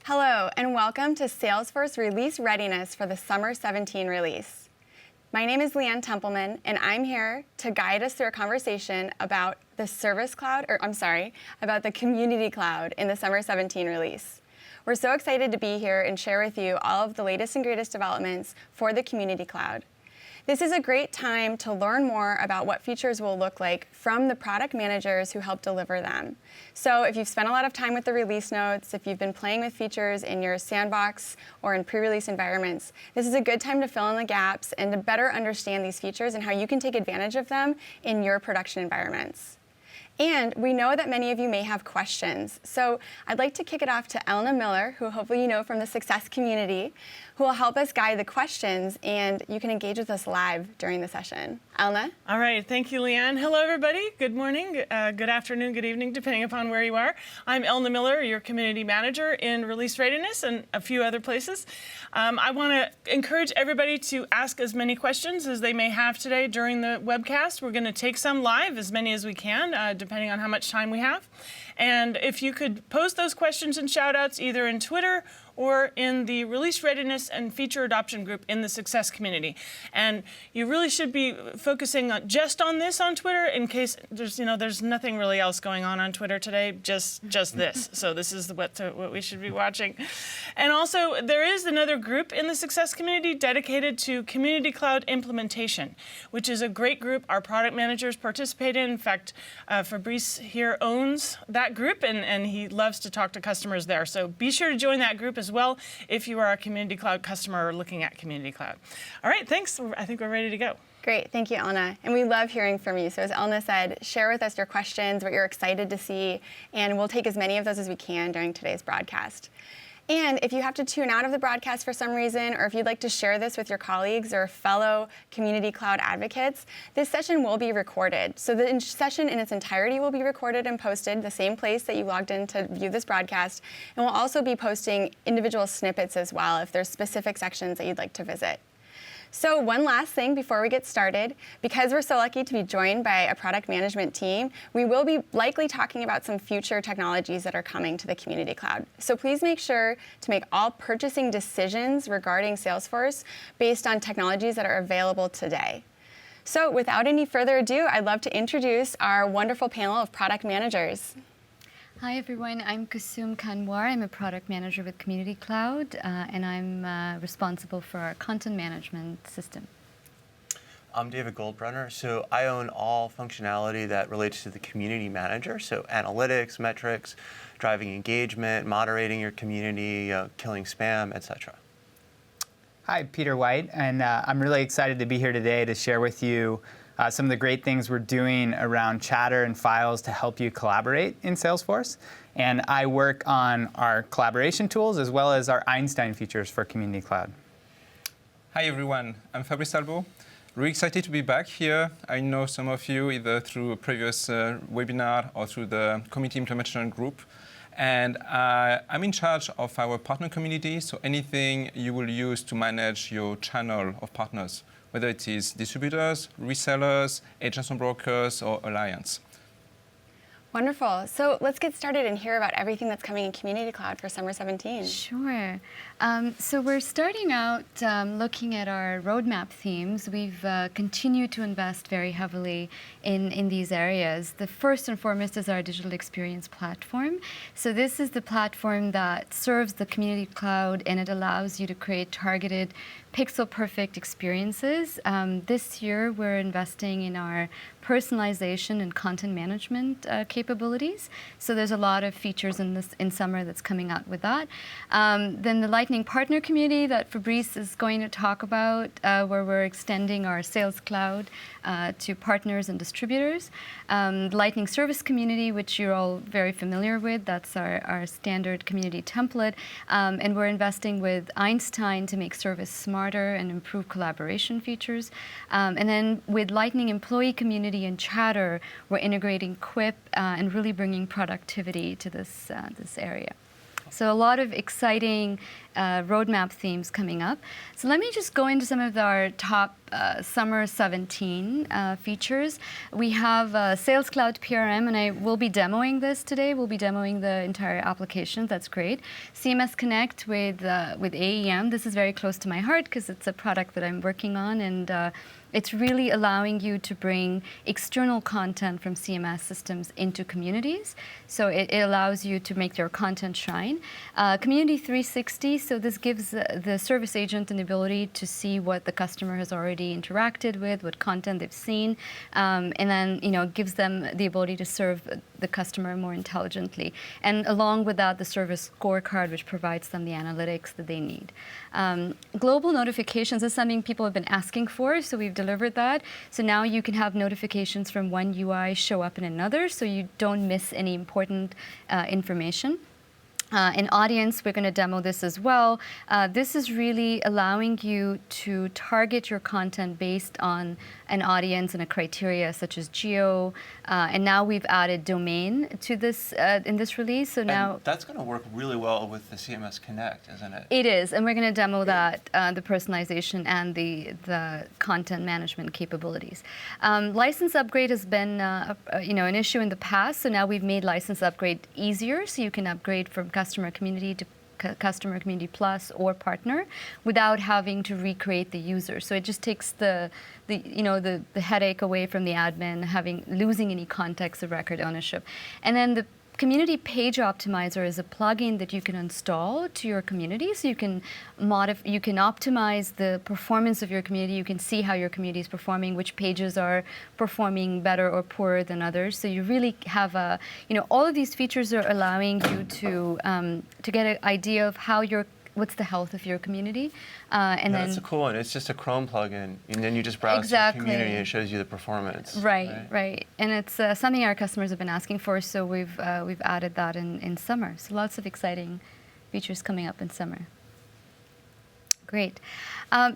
Hello, and welcome to Salesforce Release Readiness for the Summer 17 release. My name is Leanne Templeman, and I'm here to guide us through a conversation about the Service Cloud, about the Community Cloud in the Summer 17 release. We're so excited to be here and share with you all of the latest and greatest developments for the Community Cloud. This is a great time to learn more about what features will look like from the product managers who help deliver them. So if you've spent a lot of time with the release notes, if you've been playing with features in your sandbox or in pre-release environments, this is a good time to fill in the gaps and to better understand these features and how you can take advantage of them in your production environments. And we know that many of you may have questions. So I'd like to kick it off to Elna Miller, who hopefully you know from the Success community, who will help us guide the questions, and you can engage with us live during the session. Elna? All right, thank you, Leanne. Hello, everybody. Good morning, good afternoon, good evening, depending upon where you are. I'm Elna Miller, your community manager in Release Readiness and a few other places. I want to encourage everybody to ask as many questions as they may have today during the webcast. We're going to take some live, as many as we can, depending on how much time we have. And if you could post those questions and shout-outs either in Twitter or in the Release Readiness and Feature Adoption group in the Success community. And you really should be focusing just on this on Twitter in case there's nothing really else going on Twitter today, just this. So this is what we should be watching. And also, there is another group in the Success community dedicated to Community Cloud implementation, which is a great group our product managers participate in. In fact, Fabrice here owns that group, and he loves to talk to customers there. So be sure to join that group as well if you are a Community Cloud customer or looking at Community Cloud. All right, thanks. I think we're ready to go. Great, thank you, Elna. And we love hearing from you. So as Elna said, share with us your questions, what you're excited to see, and we'll take as many of those as we can during today's broadcast. And if you have to tune out of the broadcast for some reason, or if you'd like to share this with your colleagues or fellow Community Cloud advocates, this session will be recorded. So the session in its entirety will be recorded and posted the same place that you logged in to view this broadcast. And we'll also be posting individual snippets as well if there's specific sections that you'd like to visit. So one last thing before we get started, because we're so lucky to be joined by a product management team, we will be likely talking about some future technologies that are coming to the Community Cloud. So please make sure to make all purchasing decisions regarding Salesforce based on technologies that are available today. So without any further ado, I'd love to introduce our wonderful panel of product managers. Hi everyone, I'm Kusum Kanwar. I'm a product manager with Community Cloud, and I'm responsible for our content management system. I'm David Goldbrunner. So I own all functionality that relates to the community manager. So analytics, metrics, driving engagement, moderating your community, killing spam, etc. Hi, Peter White, and I'm really excited to be here today to share with you some of the great things we're doing around chatter and files to help you collaborate in Salesforce. And I work on our collaboration tools as well as our Einstein features for Community Cloud. Hi everyone, I'm Fabrice Albo. Really excited to be back here. I know some of you either through a previous webinar or through the community implementation group. And I'm in charge of our partner community, so anything you will use to manage your channel of partners, whether it is distributors, resellers, agents and brokers, or alliance. Wonderful. So let's get started and hear about everything that's coming in Community Cloud for Summer 17. Sure. So we're starting out looking at our roadmap themes. We've continued to invest very heavily in these areas. The first and foremost is our digital experience platform. So this is the platform that serves the Community Cloud, and it allows you to create targeted pixel-perfect experiences. This year, we're investing in our personalization and content management capabilities. So there's a lot of features in summer that's coming out with that. Then the Lightning Partner Community that Fabrice is going to talk about, where we're extending our Sales Cloud to partners and distributors. Lightning Service Community, which you're all very familiar with, that's our standard community template. And we're investing with Einstein to make service smarter and improve collaboration features. And then with Lightning Employee Community and Chatter, we're integrating Quip and really bringing productivity to this area. So a lot of exciting roadmap themes coming up. So let me just go into some of our top Summer 17 features. We have Sales Cloud PRM, and I will be demoing this today. We'll be demoing the entire application. That's great. CMS Connect with AEM. This is very close to my heart because it's a product that I'm working on, and it's really allowing you to bring external content from CMS systems into communities. So it allows you to make your content shine. Community 360, so this gives the service agent an ability to see what the customer has already interacted with, what content they've seen, and then gives them the ability to serve the customer more intelligently. And along with that, the service scorecard, which provides them the analytics that they need. Global notifications is something people have been asking for, so we've delivered that. So now you can have notifications from one UI show up in another, so you don't miss any important information. In audience, we're going to demo this as well. This is really allowing you to target your content based on an audience and a criteria such as geo. And now we've added domain to this in this release. So now that's going to work really well with the CMS Connect, isn't it? It is, and we're going to demo that, the personalization and the content management capabilities. License upgrade has been an issue in the past. So now we've made license upgrade easier, so you can upgrade from Customer Community to Customer Community Plus or Partner without having to recreate the user. So it just takes the headache away from the admin, losing any context of record ownership. And then the Community Page Optimizer is a plugin that you can install to your community, so you can optimize the performance of your community. You can see how your community is performing, which pages are performing better or poorer than others. So you really have all of these features are allowing you to get an idea of what's the health of your community. That's a cool one. It's just a Chrome plugin, and then you just browse the community and it shows you the performance. Right. And it's something our customers have been asking for, so we've added that in summer. So lots of exciting features coming up in summer. Great.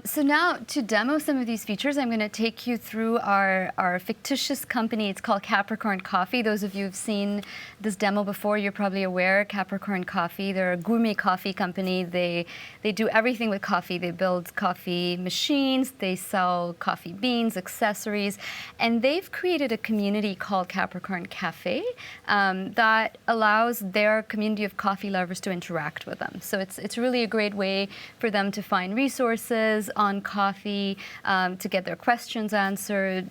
So now to demo some of these features, I'm going to take you through our fictitious company. It's called Capricorn Coffee. Those of you who've seen this demo before, you're probably aware. Capricorn Coffee, they're a gourmet coffee company. They do everything with coffee. They build coffee machines. They sell coffee beans, accessories. And they've created a community called Capricorn Cafe that allows their community of coffee lovers to interact with them. So it's really a great way for them to find resources on coffee, to get their questions answered,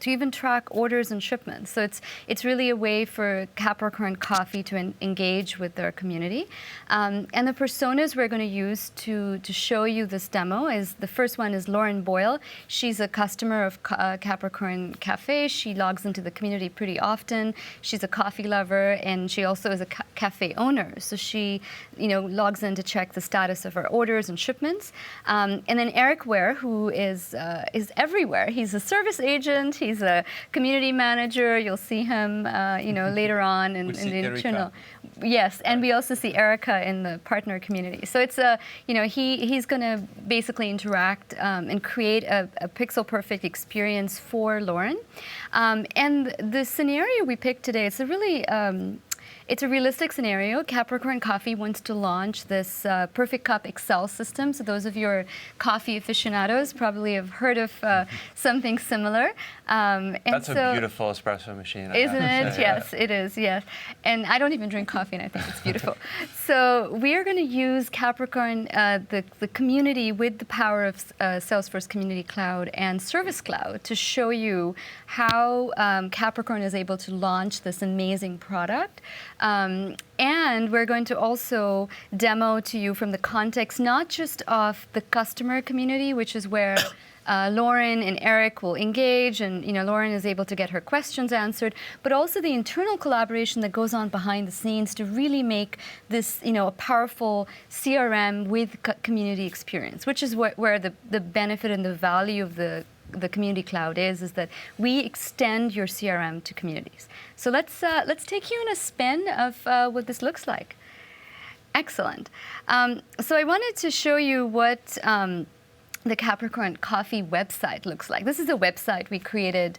to even track orders and shipments. So it's really a way for Capricorn Coffee to engage with their community. And the personas we're going to use to show you this demo is, the first one is Lauren Boyle. She's a customer of Capricorn Cafe. She logs into the community pretty often. She's a coffee lover, and she also is a cafe owner. So she, logs in to check the status of her orders and shipments. And then Eric Ware, who is everywhere. He's a service agent. He's a community manager. You'll see him, later on in the internal. Yes, and we also see Erica in the partner community. So it's he's going to basically interact and create a pixel perfect experience for Lauren. And the scenario we picked today, it's a really it's a realistic scenario. Capricorn Coffee wants to launch this Perfect Cup Excel system. So those of you who are coffee aficionados probably have heard of something similar. That's a beautiful espresso machine. Isn't it? Yes, it is, yes. And I don't even drink coffee, and I think it's beautiful. So we are going to use Capricorn, the community, with the power of Salesforce Community Cloud and Service Cloud to show you how Capricorn is able to launch this amazing product. And we're going to also demo to you from the context, not just of the customer community, which is where Lauren and Eric will engage, and Lauren is able to get her questions answered, but also the internal collaboration that goes on behind the scenes to really make this a powerful CRM with community experience, which is where the benefit and the value of the Community Cloud is that we extend your CRM to communities. So let's take you on a spin of what this looks like. Excellent. So I wanted to show you what the Capricorn Coffee website looks like. This is a website we created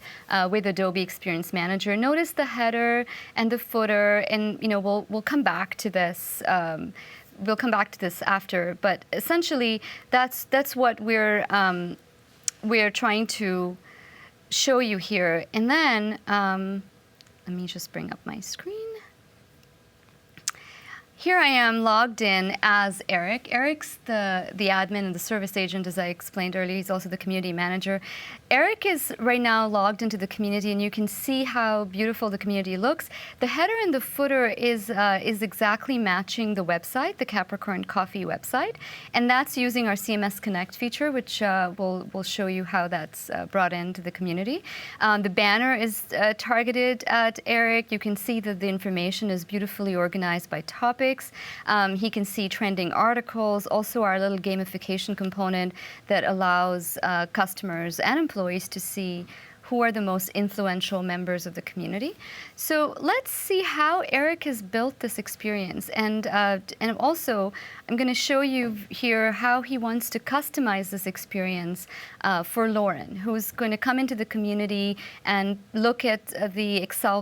with Adobe Experience Manager. Notice the header and the footer, and we'll come back to this. we'll come back to this after, but essentially that's what we're trying to show you here. And then let me just bring up my screen. Here I am logged in as Eric. Eric's the admin and the service agent, as I explained earlier. He's also the community manager. Eric is right now logged into the community, and you can see how beautiful the community looks. The header and the footer is exactly matching the website, the Capricorn Coffee website, and that's using our CMS Connect feature, which we'll show you how that's brought into the community. The banner is targeted at Eric. You can see that the information is beautifully organized by topic. He can see trending articles, also our little gamification component that allows customers and employees to see who are the most influential members of the community. So let's see how Eric has built this experience. And also, I'm going to show you here how he wants to customize this experience for Lauren, who's going to come into the community and look at the Excel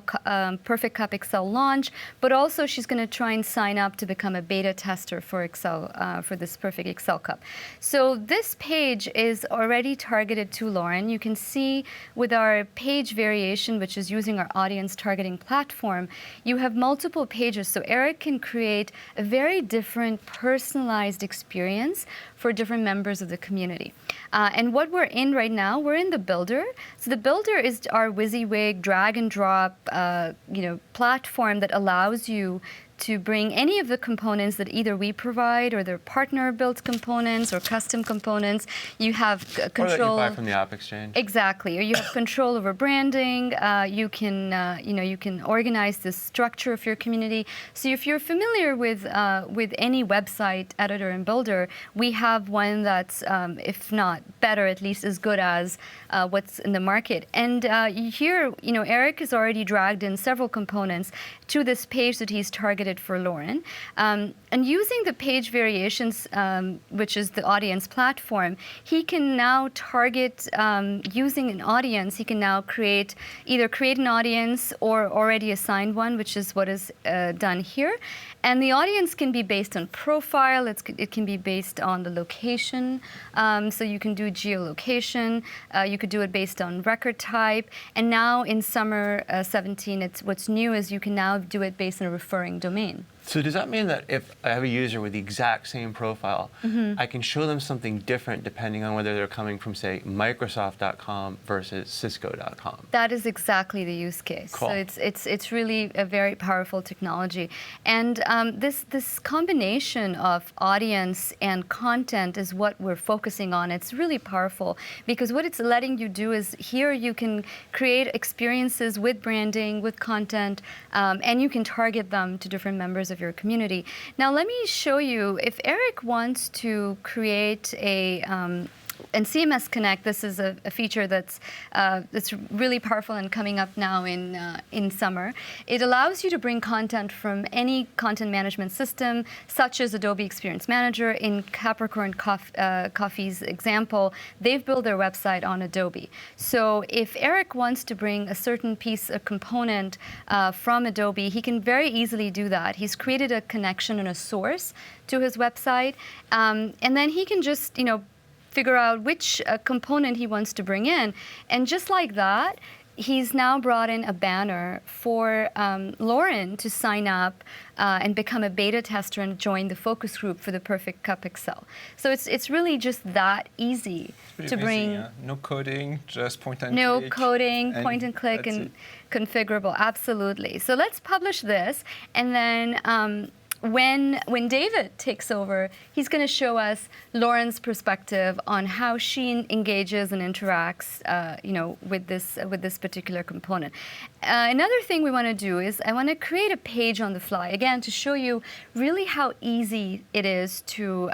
Perfect Cup Excel launch, but also she's going to try and sign up to become a beta tester for Excel, for this Perfect Excel Cup. So this page is already targeted to Lauren. You can see with our page variation, which is using our audience targeting platform, you have multiple pages. So Eric can create a very different personalized experience for different members of the community. And what we're in right now, we're in the builder. So the builder is our WYSIWYG drag and drop platform that allows you to bring any of the components that either we provide or their partner built components or custom components. You have control. Or that you buy from the App Exchange. Exactly. Or you have control over branding. You can organize the structure of your community. So if you're familiar with any website editor and builder, we have one that's, if not better, at least as good as what's in the market. And here, Eric has already dragged in several components to this page that he's targeted for Lauren. And using the page variations, which is the audience platform, he can now target, using an audience, he can now either create an audience or already assign one, which is what is done here. And the audience can be based on profile, it can be based on the location, so you can do geolocation, you could do it based on record type, and now in summer 17, what's new is you can now do it based on a referring domain. So does that mean that if I have a user with the exact same profile, I can show them something different depending on whether they're coming from, say, Microsoft.com versus Cisco.com? That is exactly the use case. Cool. So it's really a very powerful technology. And this combination of audience and content is what we're focusing on. It's really powerful because what it's letting you do is here you can create experiences with branding, with content, and you can target them to different members of your community. Now let me show you, if Eric wants to create and CMS Connect, this is a feature that's really powerful and coming up now in summer. It allows you to bring content from any content management system, such as Adobe Experience Manager. In Capricorn Coffee's example, they've built their website on Adobe. So if Eric wants to bring a certain piece of component from Adobe, he can very easily do that. He's created a connection and a source to his website, and then he can just, figure out which component he wants to bring in. And just like that, he's now brought in a banner for Lauren to sign up and become a beta tester and join the focus group for the Perfect Cup Excel. So it's really just that easy to bring. Yeah. No coding, just point and click. No coding, point and click, and it. configurable. Absolutely. So let's publish this, and then when David takes over, he's going to show us Lauren's perspective on how she engages and interacts, with this particular component. Another thing we want to do is I want to create a page on the fly, again, to show you really how easy it is to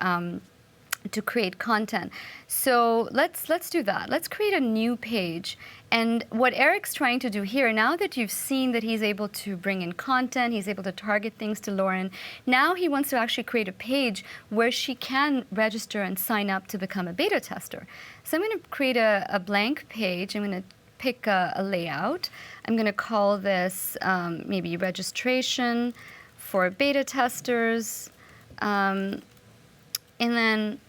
create content. So let's do that. Let's create a new page. And what Eric's trying to do here, now that you've seen that he's able to bring in content, he's able to target things to Lauren, now he wants to actually create a page where she can register and sign up to become a beta tester. So I'm going to create a blank page. I'm going to pick a layout. I'm going to call this maybe registration for beta testers. And then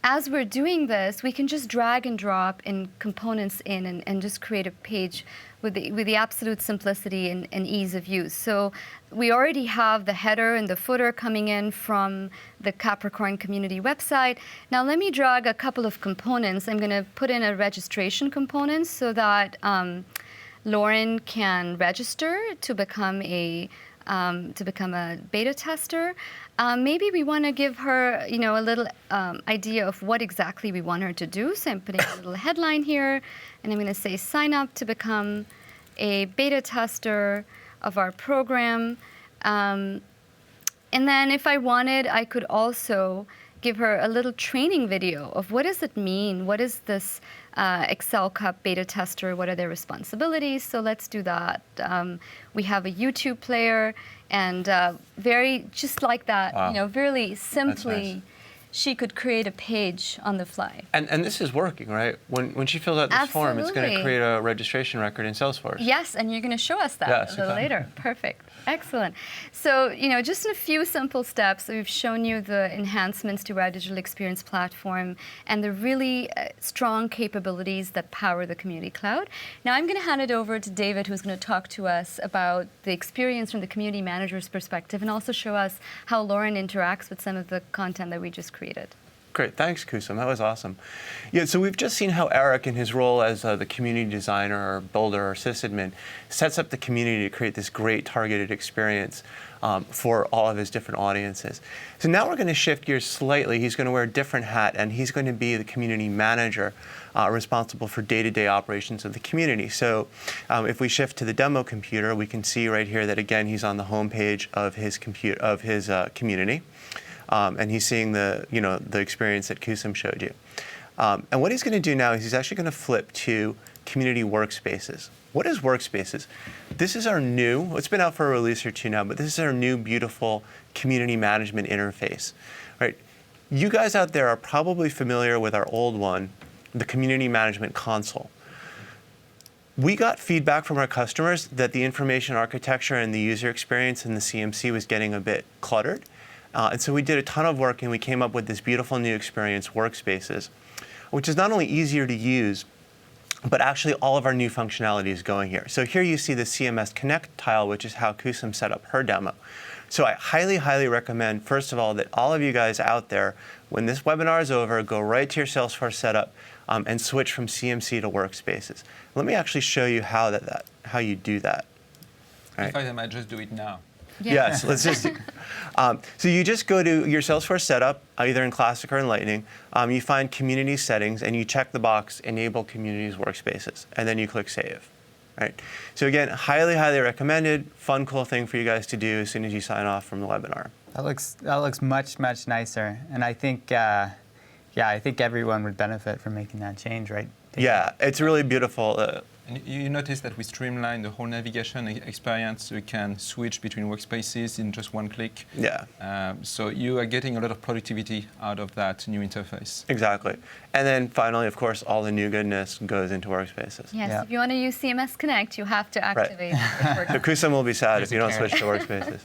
as we're doing this, we can just drag and drop in components in and just create a page with the absolute simplicity and ease of use. So we already have the header and the footer coming in from the Capricorn community website. Now let me drag a couple of components. I'm going to put in a registration component so that Lauren can register to become a beta tester. Maybe we want to give her, a little idea of what exactly we want her to do. So I'm putting a little headline here, and I'm going to say sign up to become a beta tester of our program. And then if I wanted, I could also give her a little training video of what does it mean? What is this Excel Cup beta tester? What are their responsibilities? So let's do that. We have a YouTube player, and just like that, Wow. really simply, nice. she could create a page on the fly. And this is working, right? When she fills out this form, it's going to Absolutely. create a registration record in Salesforce. Yes, and you're going to show us that Yes, a little exactly. later. Perfect. Excellent. So, just in a few simple steps, we've shown you the enhancements to our digital experience platform and the really strong capabilities that power the Community Cloud. Now, I'm going to hand it over to David, who's going to talk to us about the experience from the community manager's perspective and also show us how Lauren interacts with some of the content that we just created. Great, thanks, Kusum. That was awesome. Yeah, so we've just seen how Eric, in his role as the community designer or builder or sysadmin, sets up the community to create this great targeted experience for all of his different audiences. So now we're going to shift gears slightly. He's going to wear a different hat, and he's going to be the community manager responsible for day-to-day operations of the community. So if we shift to the demo computer, we can see right here that, again, he's on the home page of his community. And he's seeing the experience that Kusum showed you. And what he's going to do now is he's actually going to flip to Community Workspaces. What is Workspaces? This is our new, it's been out for a release or two now, but this is our new beautiful community management interface. Right? You guys out there are probably familiar with our old one, the Community Management Console. We got feedback from our customers that the information architecture and the user experience in the CMC was getting a bit cluttered. And so we did a ton of work, and we came up with this beautiful new experience, Workspaces, which is not only easier to use, but actually all of our new functionality is going here. So here you see the CMS Connect tile, which is how Kusum set up her demo. So I highly, highly recommend, first of all, that all of you guys out there, when this webinar is over, go right to your Salesforce setup and switch from CMC to Workspaces. Let me actually show you how you do that. All right. If I might just do it now. Yeah. Yes, let's just. So you just go to your Salesforce setup, either in Classic or in Lightning. You find Community Settings, and you check the box, Enable Communities Workspaces, and then you click Save. Right. So again, highly, highly recommended. Fun, cool thing for you guys to do as soon as you sign off from the webinar. That looks much, much nicer, and I think everyone would benefit from making that change, right? Yeah, it's really beautiful. And you notice that we streamline the whole navigation experience, so you can switch between workspaces in just one click. Yeah. So you are getting a lot of productivity out of that new interface. Exactly. And then finally, of course, all the new goodness goes into Workspaces. Yes, Yeah. if you want to use CMS Connect, you have to activate So it. Kusum will be sad if you don't switch to Workspaces.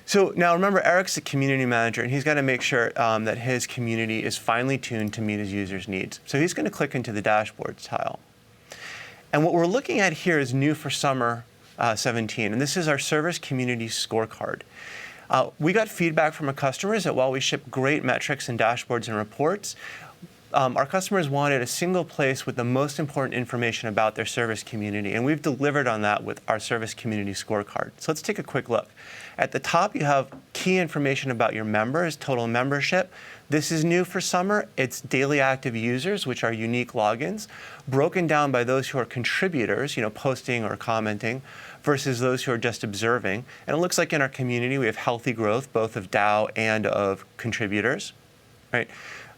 So now remember, Eric's the community manager, and he's got to make sure that his community is finely tuned to meet his users' needs. So he's going to click into the dashboards tile. And what we're looking at here is new for summer 17, and this is our Service Community Scorecard. We got feedback from our customers that while we ship great metrics and dashboards and reports, our customers wanted a single place with the most important information about their service community, and we've delivered on that with our Service Community Scorecard. So let's take a quick look. At the top, you have key information about your members, total membership. This is new for summer. It's daily active users, which are unique logins, broken down by those who are contributors, posting or commenting, versus those who are just observing. And it looks like in our community, we have healthy growth, both of DAO and of contributors, right?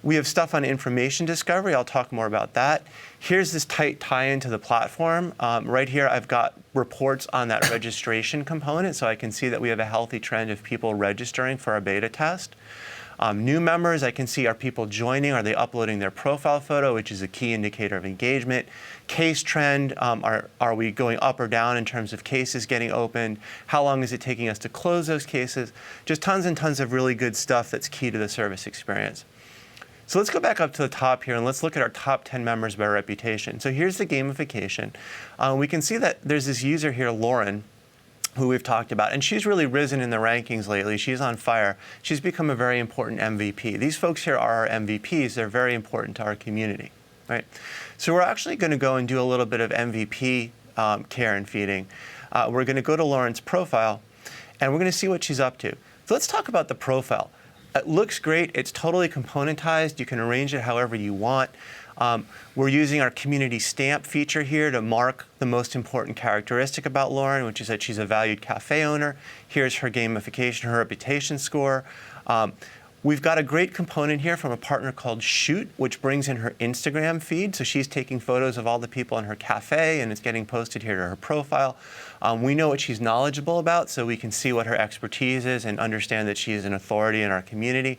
We have stuff on information discovery. I'll talk more about that. Here's this tight tie-in to the platform. Right here, I've got reports on that registration component, so I can see that we have a healthy trend of people registering for our beta test. New members, I can see, are people joining? Are they uploading their profile photo, which is a key indicator of engagement? Case trend, are we going up or down in terms of cases getting opened? How long is it taking us to close those cases? Just tons and tons of really good stuff that's key to the service experience. So let's go back up to the top here and let's look at our top 10 members by reputation. So here's the gamification. We can see that there's this user here, Lauren, who we've talked about, and she's really risen in the rankings lately. She's on fire. She's become a very important MVP. These folks here are our MVPs. They're very important to our community, right? So we're actually going to go and do a little bit of MVP care and feeding. We're going to go to Lauren's profile, and we're going to see what she's up to. So let's talk about the profile. It looks great. It's totally componentized. You can arrange it however you want. We're using our community stamp feature here to mark the most important characteristic about Lauren, which is that she's a valued cafe owner. Here's her gamification, her reputation score. We've got a great component here from a partner called Shoot, which brings in her Instagram feed. So she's taking photos of all the people in her cafe, and it's getting posted here to her profile. We know what she's knowledgeable about, so we can see what her expertise is and understand that she is an authority in our community.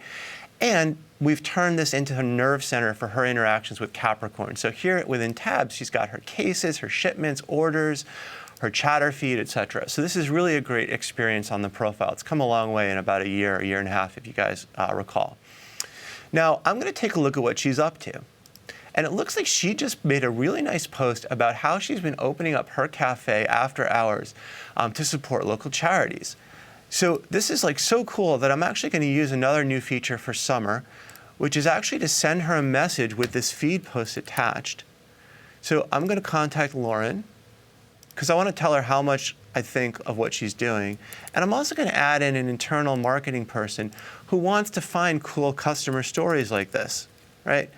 And we've turned this into a nerve center for her interactions with Capricorn. So here within tabs, she's got her cases, her shipments, orders, her chatter feed, etc. So this is really a great experience on the profile. It's come a long way in about a year and a half, if you guys recall. Now, I'm going to take a look at what she's up to. And it looks like she just made a really nice post about how she's been opening up her cafe after hours to support local charities. So this is like so cool that I'm actually going to use another new feature for summer, which is actually to send her a message with this feed post attached. So I'm going to contact Lauren because I want to tell her how much I think of what she's doing. And I'm also going to add in an internal marketing person who wants to find cool customer stories like this, right?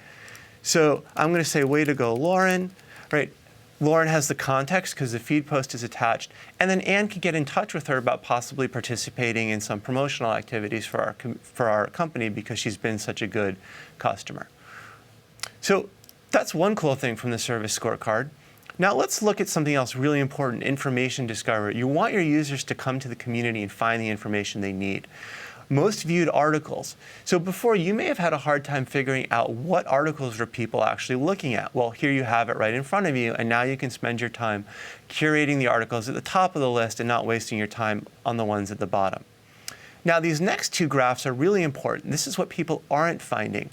So I'm going to say, way to go, Lauren, right? Lauren has the context because the feed post is attached. And then Anne can get in touch with her about possibly participating in some promotional activities for our company because she's been such a good customer. So that's one cool thing from the service scorecard. Now let's look at something else really important, information discovery. You want your users to come to the community and find the information they need. Most viewed articles. So before, you may have had a hard time figuring out what articles are people actually looking at. Well, here you have it right in front of you, and now you can spend your time curating the articles at the top of the list and not wasting your time on the ones at the bottom. Now, these next two graphs are really important. This is what people aren't finding.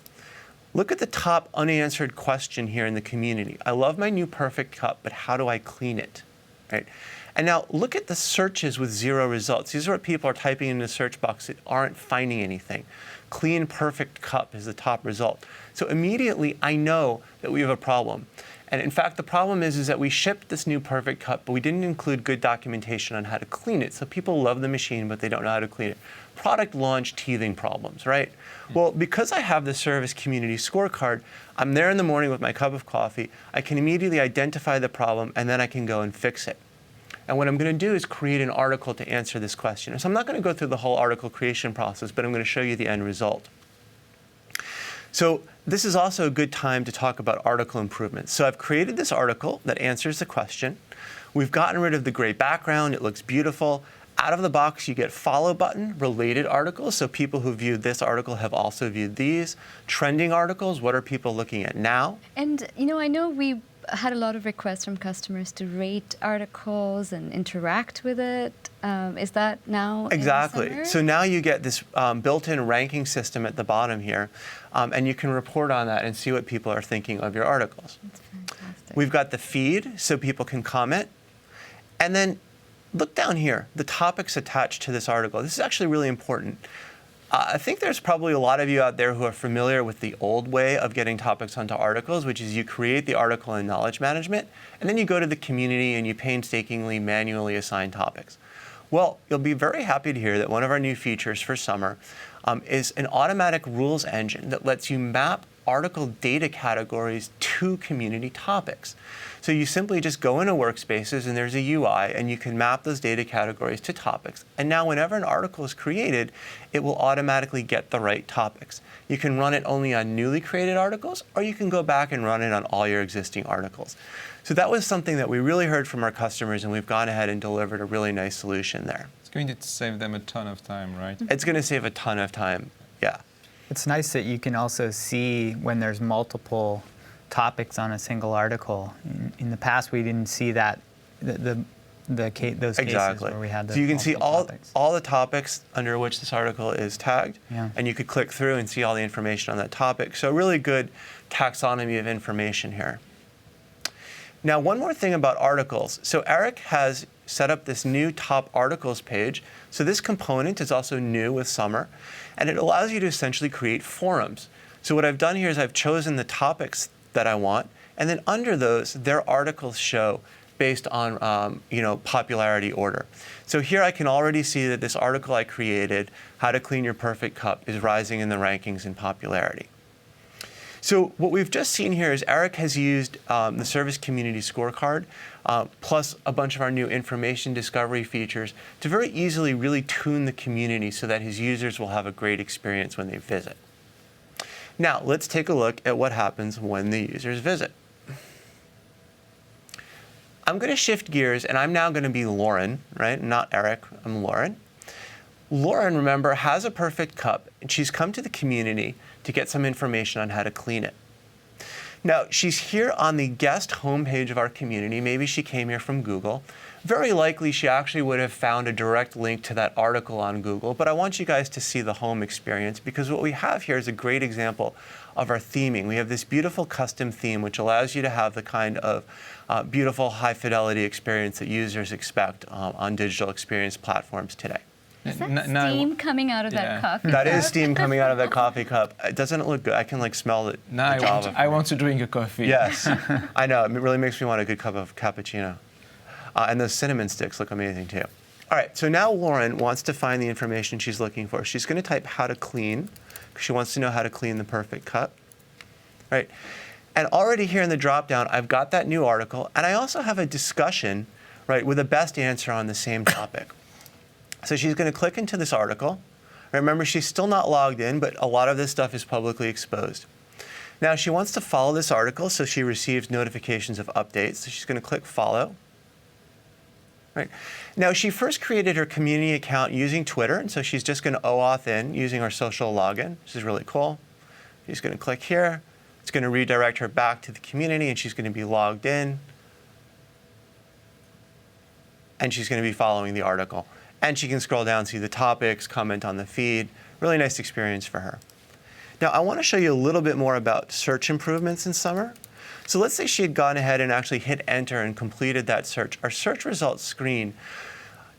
Look at the top unanswered question here in the community. I love my new perfect cup, but how do I clean it? Right? And now look at the searches with 0 results. These are what people are typing in the search box that aren't finding anything. Clean perfect cup is the top result. So immediately I know that we have a problem. And in fact, the problem is that we shipped this new perfect cup, but we didn't include good documentation on how to clean it. So people love the machine, but they don't know how to clean it. Product launch teething problems, right? Well, because I have the service community scorecard, I'm there in the morning with my cup of coffee. I can immediately identify the problem, and then I can go and fix it. And what I'm going to do is create an article to answer this question. So I'm not going to go through the whole article creation process, but I'm going to show you the end result. So this is also a good time to talk about article improvements. So I've created this article that answers the question. We've gotten rid of the gray background. It looks beautiful. Out of the box, you get follow button, related articles. So people who viewed this article have also viewed these. Trending articles, what are people looking at now? And, you know, I know we had a lot of requests from customers to rate articles and interact with it. Is that now Exactly. in summer? So now you get this built-in ranking system at the bottom here, and you can report on that and see what people are thinking of your articles. That's fantastic. We've got the feed, so people can comment. And then look down here, the topics attached to this article. This is actually really important. I think there's probably a lot of you out there who are familiar with the old way of getting topics onto articles, which is you create the article in knowledge management, and then you go to the community and you painstakingly manually assign topics. Well, you'll be very happy to hear that one of our new features for summer is an automatic rules engine that lets you map article data categories to community topics. So you simply just go into Workspaces and there's a UI and you can map those data categories to topics. And now whenever an article is created, it will automatically get the right topics. You can run it only on newly created articles, or you can go back and run it on all your existing articles. So that was something that we really heard from our customers, and we've gone ahead and delivered a really nice solution there. It's going to save them a ton of time, right? It's going to save a ton of time, yeah. It's nice that you can also see when there's multiple topics on a single article. In the past, we didn't see that, those cases Exactly. where we had the So you can see multiple topics. all the topics under which this article is tagged, Yeah. and you could click through and see all the information on that topic. So a really good taxonomy of information here. Now, one more thing about articles. So Eric has set up this new top articles page. So this component is also new with Summer, and it allows you to essentially create forums. So what I've done here is I've chosen the topics that I want, and then under those, their articles show based on popularity order. So here I can already see that this article I created, How to Clean Your Perfect Cup, is rising in the rankings in popularity. So what we've just seen here is Eric has used the Service Community Scorecard plus a bunch of our new information discovery features to very easily really tune the community so that his users will have a great experience when they visit. Now, let's take a look at what happens when the users visit. I'm going to shift gears, and I'm now going to be Lauren, right? Not Eric, I'm Lauren. Lauren, remember, has a perfect cup, and she's come to the community to get some information on how to clean it. Now, she's here on the guest homepage of our community. Maybe she came here from Google. Very likely, she actually would have found a direct link to that article on Google, but I want you guys to see the home experience because what we have here is a great example of our theming. We have this beautiful custom theme, which allows you to have the kind of beautiful, high-fidelity experience that users expect on digital experience platforms today. Is that steam coming out of that coffee That cup? is steam coming out of that coffee cup. Doesn't it look good? I can smell it. Now I want to drink a coffee. Yes, I know. It really makes me want a good cup of cappuccino. And those cinnamon sticks look amazing too. All right, so now Lauren wants to find the information she's looking for. She's going to type how to clean because she wants to know how to clean the perfect cup. Right? And already here in the drop-down, I've got that new article, and I also have a discussion, right, with a best answer on the same topic. So she's going to click into this article. Remember, she's still not logged in, but a lot of this stuff is publicly exposed. Now, she wants to follow this article, so she receives notifications of updates. So she's going to click follow. Right. Now, she first created her community account using Twitter, and so she's just going to OAuth in using our social login. This is really cool. She's going to click here. It's going to redirect her back to the community, and she's going to be logged in. And she's going to be following the article. And she can scroll down, see the topics, comment on the feed. Really nice experience for her. Now, I want to show you a little bit more about search improvements in Summer. So let's say she had gone ahead and actually hit enter and completed that search. Our search results screen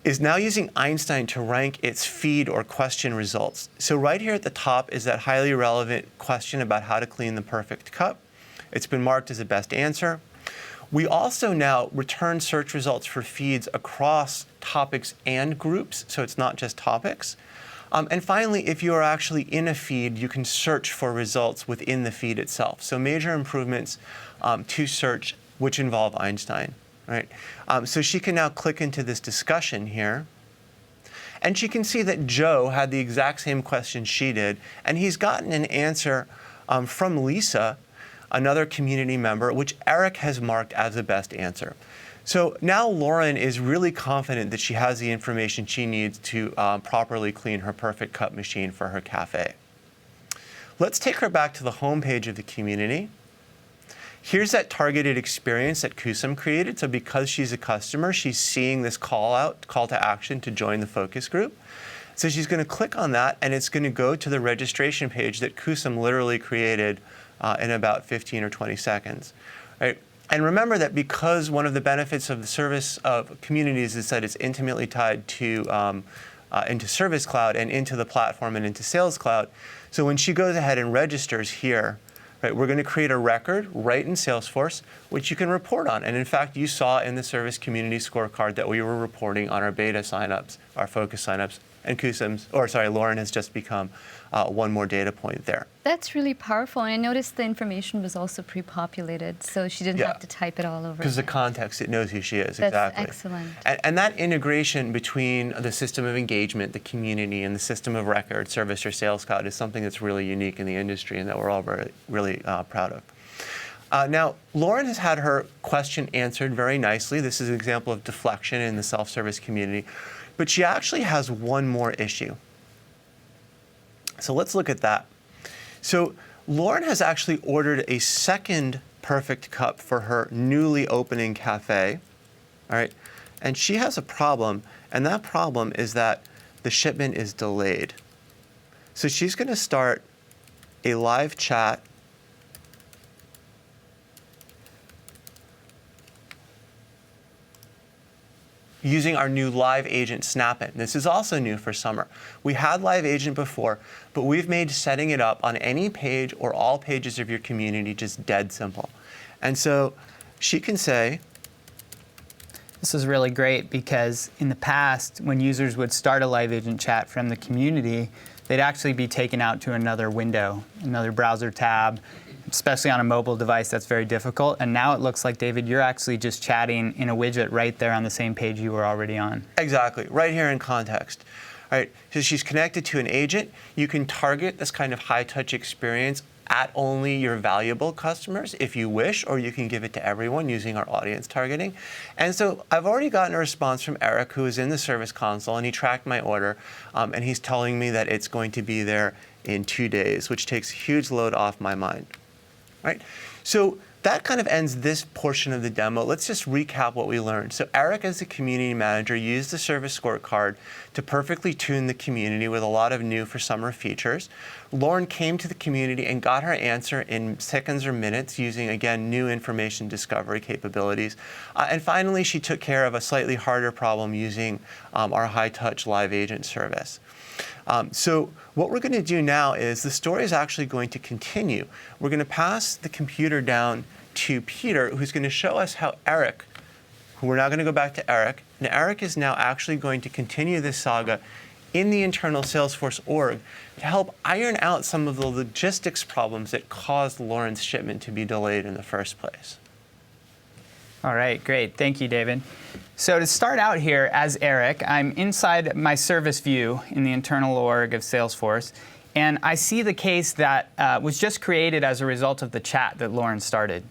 is now using Einstein to rank its feed or question results. So right here at the top is that highly relevant question about how to clean the perfect cup. It's been marked as a best answer. We also now return search results for feeds across topics and groups, so it's not just topics. And finally, if you are actually in a feed, you can search for results within the feed itself. So major improvements to search, which involve Einstein. Right? So she can now click into this discussion here. And she can see that Joe had the exact same question she did, and he's gotten an answer from Lisa, another community member, which Eric has marked as the best answer. So now Lauren is really confident that she has the information she needs to properly clean her perfect cup machine for her cafe. Let's take her back to the home page of the community. Here's that targeted experience that Kusum created. So because she's a customer, she's seeing this call to action to join the focus group. So she's going to click on that, and it's going to go to the registration page that Kusum literally created in about 15 or 20 seconds. Right? And remember that because one of the benefits of the service of communities is that it's intimately tied to into Service Cloud and into the platform and into Sales Cloud. So when she goes ahead and registers here, right, we're going to create a record right in Salesforce, which you can report on. And in fact, you saw in the Service Community Scorecard that we were reporting on our beta signups, our focus signups, and Lauren has just become one more data point there. That's really powerful. And I noticed the information was also pre-populated, so she didn't have to type it all over. Because the context, it knows who she is. That's exactly. Excellent. And that integration between the system of engagement, the community, and the system of record, Service or Sales Cloud, is something that's really unique in the industry and that we're all really proud of. Now, Lauren has had her question answered very nicely. This is an example of deflection in the self-service community. But she actually has one more issue. So let's look at that. So Lauren has actually ordered a second perfect cup for her newly opening cafe, all right? And she has a problem, and that problem is that the shipment is delayed. So she's going to start a live chat using our new Live Agent Snap-in. This is also new for summer. We had Live Agent before, but we've made setting it up on any page or all pages of your community just dead simple. And so she can say, This is really great because in the past, when users would start a Live Agent chat from the community, they'd actually be taken out to another window, another browser tab, especially on a mobile device. That's very difficult. And now it looks like, David, you're actually just chatting in a widget right there on the same page you were already on. exactly, right here in context. All right, so she's connected to an agent. You can target this kind of high-touch experience at only your valuable customers if you wish, or you can give it to everyone using our audience targeting. And so I've already gotten a response from Eric, who is in the service console, and he tracked my order, and he's telling me that it's going to be there in 2 days, which takes a huge load off my mind. Right? So that kind of ends this portion of the demo. Let's just recap what we learned. So Eric, as the community manager, used the service scorecard to perfectly tune the community with a lot of new for summer features. Lauren came to the community and got her answer in seconds or minutes using, again, new information discovery capabilities. And finally, she took care of a slightly harder problem using our high-touch live agent service. So what we're going to do now is the story is actually going to continue. We're going to pass the computer down to Peter, who's going to show us how Eric, who we're now going to go back to Eric, and Eric is now actually going to continue this saga in the internal Salesforce org to help iron out some of the logistics problems that caused Lauren's shipment to be delayed in the first place. All right, great. Thank you, David. So to start out here as Eric, I'm inside my service view in the internal org of Salesforce, and I see the case that was just created as a result of the chat that Lauren started.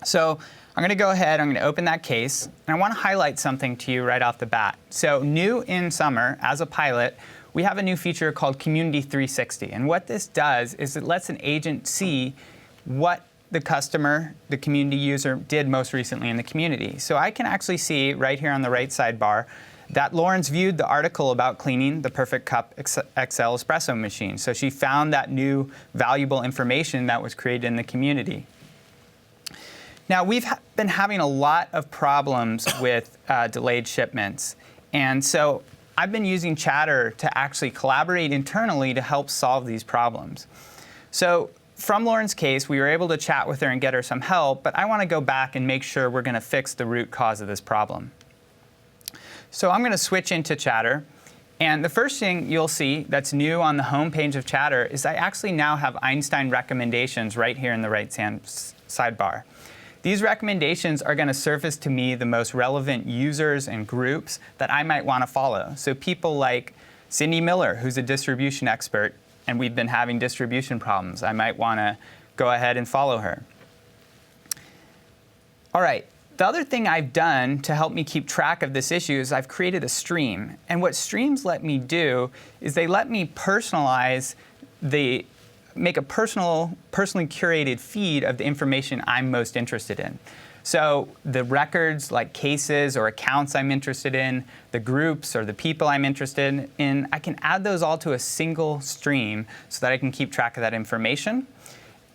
So I'm going to go ahead, I'm going to open that case, and I want to highlight something to you right off the bat. So new in summer, as a pilot, we have a new feature called Community 360. And what this does is it lets an agent see what the customer, the community user, did most recently in the community. So I can actually see right here on the right sidebar that Lauren's viewed the article about cleaning the Perfect Cup XL espresso machine. So she found that new valuable information that was created in the community. Now, we've been having a lot of problems with delayed shipments. And so I've been using Chatter to actually collaborate internally to help solve these problems. So from Lauren's case, we were able to chat with her and get her some help, but I want to go back and make sure we're going to fix the root cause of this problem. So I'm going to switch into Chatter. And the first thing you'll see that's new on the home page of Chatter is I actually now have Einstein Recommendations right here in the right-hand sidebar. These recommendations are going to surface to me the most relevant users and groups that I might want to follow. So people like Cindy Miller, who's a distribution expert, and we've been having distribution problems. I might want to go ahead and follow her. All right, the other thing I've done to help me keep track of this issue is I've created a stream. And what streams let me do is they let me personalize make a personally curated feed of the information I'm most interested in. So the records like cases or accounts I'm interested in, the groups or the people I'm interested in, I can add those all to a single stream so that I can keep track of that information.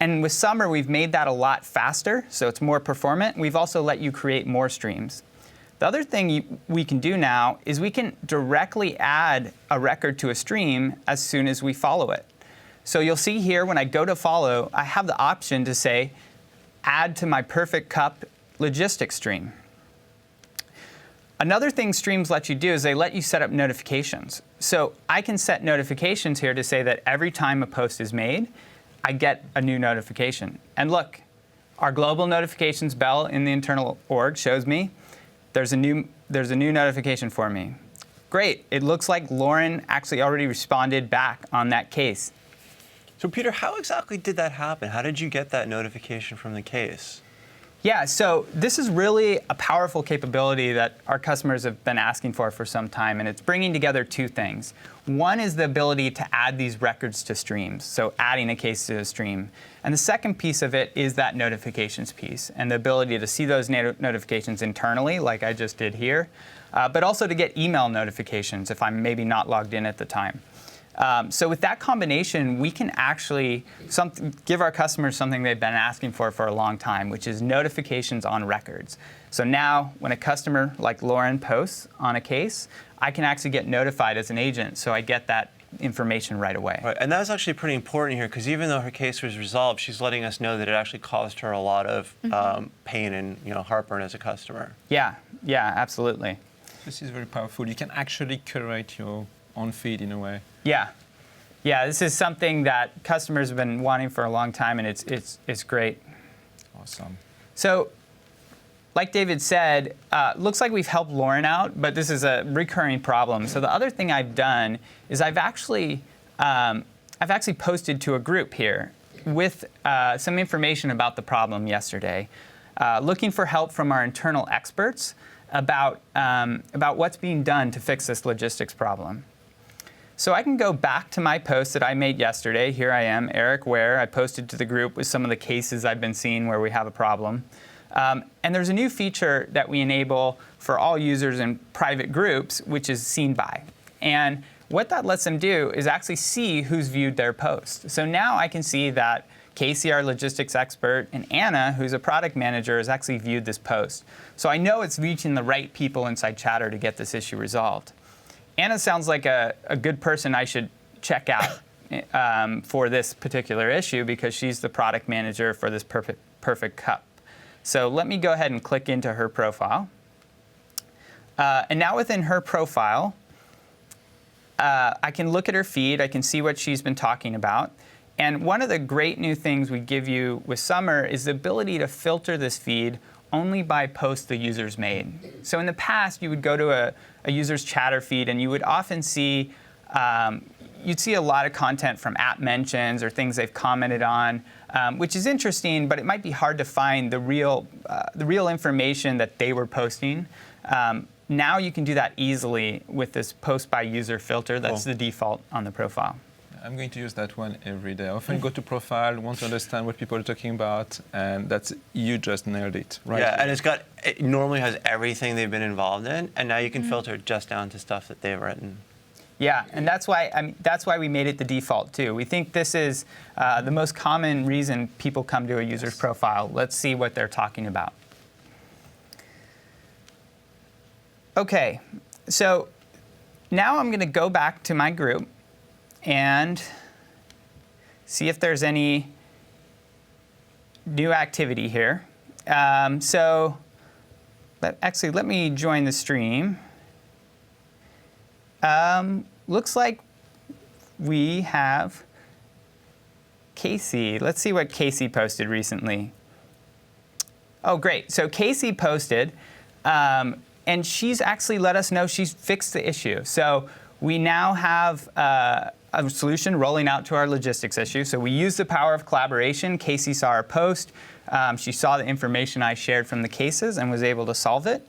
And with Summer, we've made that a lot faster, so it's more performant. We've also let you create more streams. The other thing we can do now is we can directly add a record to a stream as soon as we follow it. So you'll see here when I go to follow, I have the option to say, add to my Perfect Cup logistics stream. Another thing streams let you do is they let you set up notifications. So I can set notifications here to say that every time a post is made, I get a new notification. And look, our global notifications bell in the internal org shows me there's a new notification for me. Great, it looks like Lauren actually already responded back on that case. So Peter, how exactly did that happen? How did you get that notification from the case? Yeah, so this is really a powerful capability that our customers have been asking for some time, and it's bringing together two things. One is the ability to add these records to streams, so adding a case to a stream. And the second piece of it is that notifications piece, and the ability to see those notifications internally, like I just did here, but also to get email notifications if I'm maybe not logged in at the time. So with that combination, we can actually give our customers something they've been asking for a long time, which is notifications on records. So now when a customer like Lauren posts on a case, I can actually get notified as an agent, so I get that information right away. Right. And that's actually pretty important here, because even though her case was resolved, she's letting us know that it actually caused her a lot of pain and heartburn as a customer. Yeah, absolutely. This is very powerful. You can actually curate your own feed in a way. Yeah, this is something that customers have been wanting for a long time, and it's great. Awesome. So, like David said, looks like we've helped Lauren out, but this is a recurring problem. So the other thing I've done is I've actually posted to a group here with some information about the problem yesterday, looking for help from our internal experts about what's being done to fix this logistics problem. So I can go back to my post that I made yesterday. Here I am, Eric Ware. I posted to the group with some of the cases I've been seeing where we have a problem. And there's a new feature that we enable for all users in private groups, which is Seen By. And what that lets them do is actually see who's viewed their post. So now I can see that Casey, our logistics expert, and Anna, who's a product manager, has actually viewed this post. So I know it's reaching the right people inside Chatter to get this issue resolved. Anna sounds like a good person I should check out for this particular issue, because she's the product manager for this perfect cup. So let me go ahead and click into her profile. And now within her profile, I can look at her feed. I can see what she's been talking about. And one of the great new things we give you with Summer is the ability to filter this feed only by posts the user's made. So in the past, you would go to a user's Chatter feed, and you would often see you'd see a lot of content from app mentions or things they've commented on, which is interesting, but it might be hard to find the real information that they were posting. Now you can do that easily with this post by user filter. That's the default on the profile. I'm going to use that one every day. I often go to profile, want to understand what people are talking about, and you just nailed it. Right? Yeah, and it normally has everything they've been involved in, and now you can filter it just down to stuff that they've written. Yeah, and that's why we made it the default too. We think this is the most common reason people come to a user's profile. Let's see what they're talking about. Okay, so now I'm going to go back to my group and see if there's any new activity here. Let me join the stream. Looks like we have Casey. Let's see what Casey posted recently. Oh, great. So Casey posted, and she's actually let us know she's fixed the issue. So we now have a solution rolling out to our logistics issue. So we used the power of collaboration. Casey saw our post. She saw the information I shared from the cases and was able to solve it.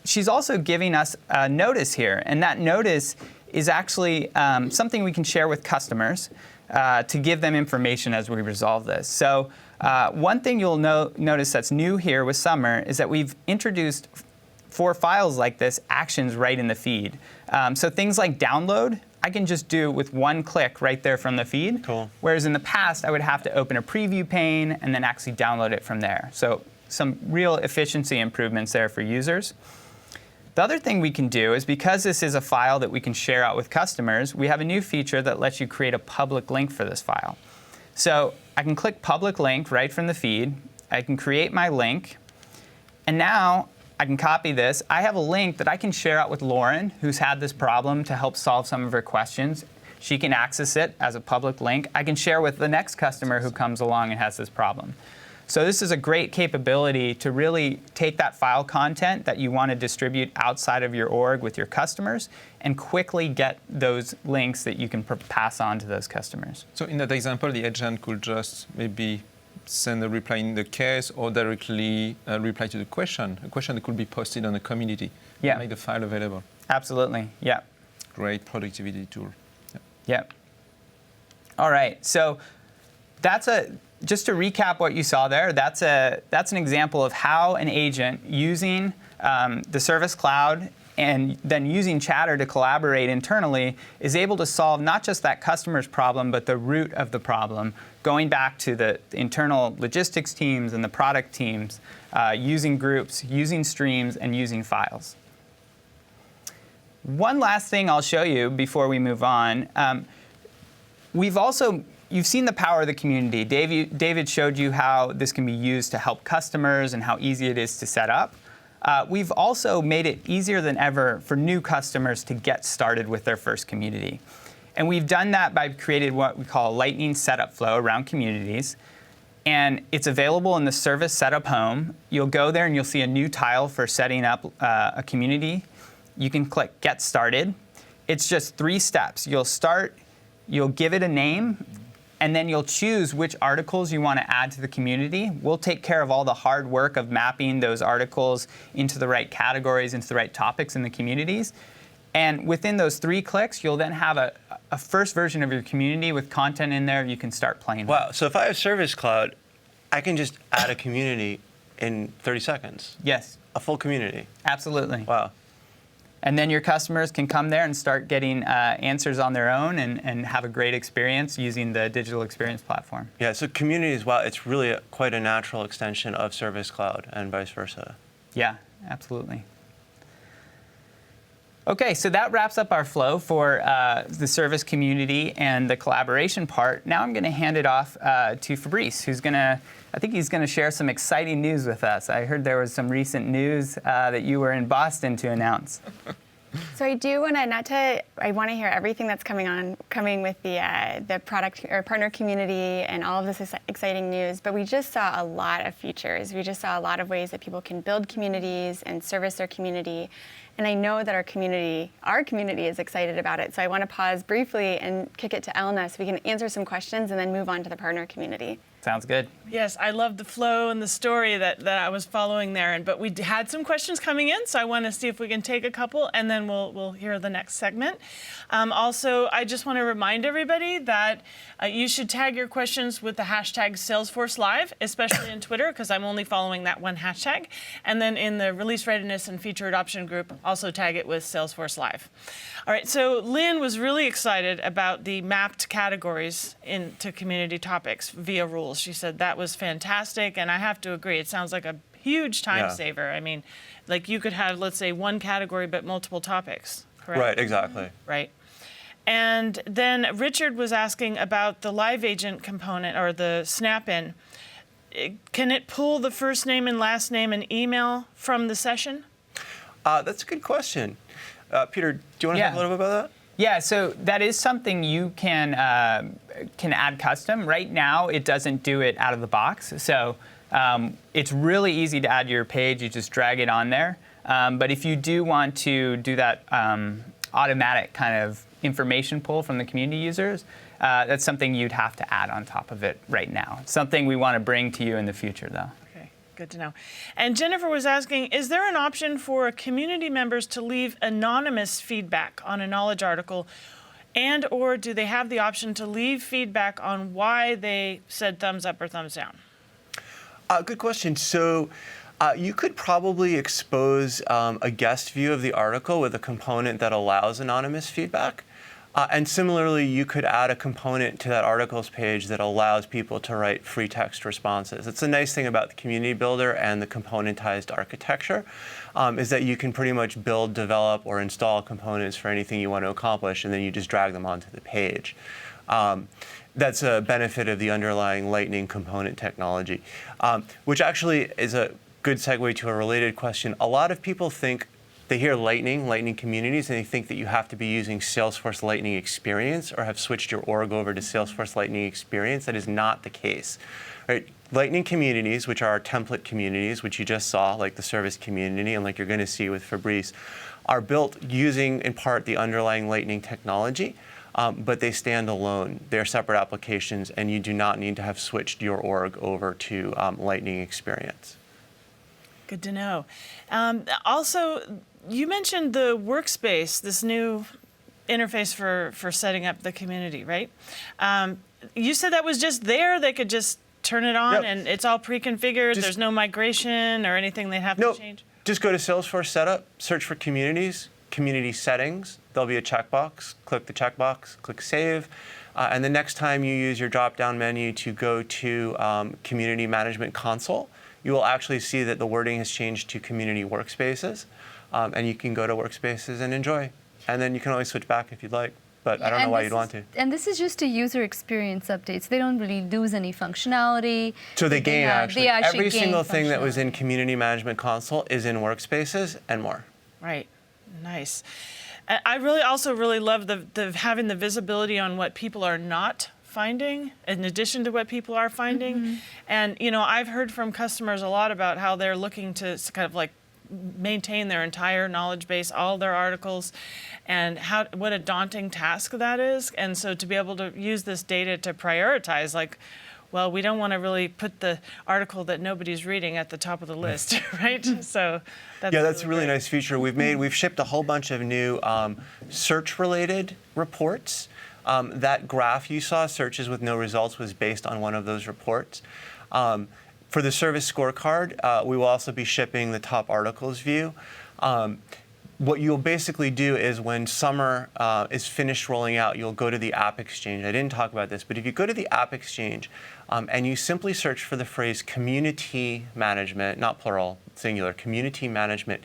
She's also giving us a notice here, and that notice is actually something we can share with customers to give them information as we resolve this. So one thing you'll notice that's new here with Summer is that we've introduced, for files like this, actions right in the feed. So things like download, I can just do with one click right there from the feed. Cool. Whereas in the past, I would have to open a preview pane and then actually download it from there. So some real efficiency improvements there for users. The other thing we can do is, because this is a file that we can share out with customers, we have a new feature that lets you create a public link for this file. So I can click public link right from the feed. I can create my link. And now I can copy this. I have a link that I can share out with Lauren, who's had this problem, to help solve some of her questions. She can access it as a public link. I can share with the next customer who comes along and has this problem. So this is a great capability to really take that file content that you want to distribute outside of your org with your customers and quickly get those links that you can pass on to those customers. So in that example, the agent could just maybe send a reply in the case or directly reply to the question. A question that could be posted on the community. Yeah. Make the file available. Absolutely. Yeah. Great productivity tool. Yep. All right. So just to recap what you saw there, that's an example of how an agent using the Service Cloud and then using Chatter to collaborate internally is able to solve not just that customer's problem, but the root of the problem, going back to the internal logistics teams and the product teams, using groups, using streams, and using files. One last thing I'll show you before we move on. You've seen the power of the community. David showed you how this can be used to help customers and how easy it is to set up. We've also made it easier than ever for new customers to get started with their first community. And we've done that by creating what we call a lightning setup flow around communities. And it's available in the Service Setup Home. You'll go there and you'll see a new tile for setting up a community. You can click Get Started. It's just 3 steps. You'll start, you'll give it a name, and then you'll choose which articles you want to add to the community. We'll take care of all the hard work of mapping those articles into the right categories, into the right topics in the communities. And within those 3 clicks, you'll then have a first version of your community with content in there you can start playing with. Wow, so if I have Service Cloud, I can just add a community in 30 seconds? Yes. A full community? Absolutely. Wow. And then your customers can come there and start getting answers on their own and have a great experience using the digital experience platform. Yeah, so communities, wow, it's really quite a natural extension of Service Cloud and vice versa. Yeah, absolutely. Okay, so that wraps up our flow for the service community and the collaboration part. Now I'm going to hand it off to Fabrice, who's going to, I think he's going to share some exciting news with us. I heard there was some recent news that you were in Boston to announce. So I do want to, I want to hear everything that's coming with the product or partner community and all of this exciting news, but we just saw a lot of features. We just saw a lot of ways that people can build communities and service their community. And I know that our community is excited about it. So I want to pause briefly and kick it to Elna so we can answer some questions and then move on to the partner community. Sounds good. Yes, I love the flow and the story that I was following there. But we had some questions coming in, so I want to see if we can take a couple, and then we'll hear the next segment. Also, I just want to remind everybody that you should tag your questions with the hashtag Salesforce Live, especially in Twitter, because I'm only following that one hashtag. And then in the Release Readiness and Feature Adoption group, also tag it with Salesforce Live. All right, so Lynn was really excited about the mapped categories into community topics via rules. She said that was fantastic, and I have to agree. It sounds like a huge time saver. I mean, like you could have, let's say, one category but multiple topics, correct? Right, exactly. Right. And then Richard was asking about the live agent component or the snap-in. Can it pull the first name and last name and email from the session? That's a good question. Peter, do you want to talk a little bit about that? Yeah, so that is something you can add custom. Right now, it doesn't do it out of the box. So it's really easy to add to your page. You just drag it on there. But if you do want to do that automatic kind of information pull from the community users, that's something you'd have to add on top of it right now. Something we want to bring to you in the future, though. Good to know. And Jennifer was asking, is there an option for community members to leave anonymous feedback on a knowledge article, and or do they have the option to leave feedback on why they said thumbs up or thumbs down? Good question. So you could probably expose a guest view of the article with a component that allows anonymous feedback. And similarly, you could add a component to that articles page that allows people to write free text responses. It's a nice thing about the community builder and the componentized architecture is that you can pretty much build, develop, or install components for anything you want to accomplish, and then you just drag them onto the page. That's a benefit of the underlying Lightning component technology, which actually is a good segue to a related question. A lot of people think they hear Lightning communities, and they think that you have to be using Salesforce Lightning Experience or have switched your org over to Salesforce Lightning Experience. That is not the case. Right? Lightning communities, which are our template communities, which you just saw, like the service community, and like you're going to see with Fabrice, are built using, in part, the underlying Lightning technology. but they stand alone. They're separate applications, and you do not need to have switched your org over to Lightning Experience. Good to know. Also, you mentioned the Workspace, this new interface for setting up the community, right? You said that was just there. They could just turn it on, Yep. and it's all pre-configured. There's no migration or anything they have to change? Just go to Salesforce Setup, search for Communities, Community Settings. There'll be a checkbox. Click the checkbox, click Save. And the next time you use your drop-down menu to go to Community Management Console, you will actually see that the wording has changed to Community Workspaces. And you can go to Workspaces and enjoy. And then you can always switch back if you'd like. But I don't know why you'd want to. And this is just a user experience updates. They don't really lose any functionality. So they gain, actually. They actually Every gain single thing that was in functionality. Community Management Console is in Workspaces and more. Right. Nice. I really love the having the visibility on what people are not finding in addition to what people are finding. And I've heard from customers a lot about how they're looking to kind of like maintain their entire knowledge base, all their articles, and what a daunting task that is. And so to be able to use this data to prioritize, like, well, we don't want to really put the article that nobody's reading at the top of the list, right? So That's a really great. nice feature. We've shipped a whole bunch of new search-related reports. That graph you saw, searches with no results, was based on one of those reports. For the service scorecard, we will also be shipping the top articles view. What you'll basically do is when summer is finished rolling out, you'll go to the App Exchange. I didn't talk about this, but if you go to the App Exchange and you simply search for the phrase community management, not plural, singular, community management,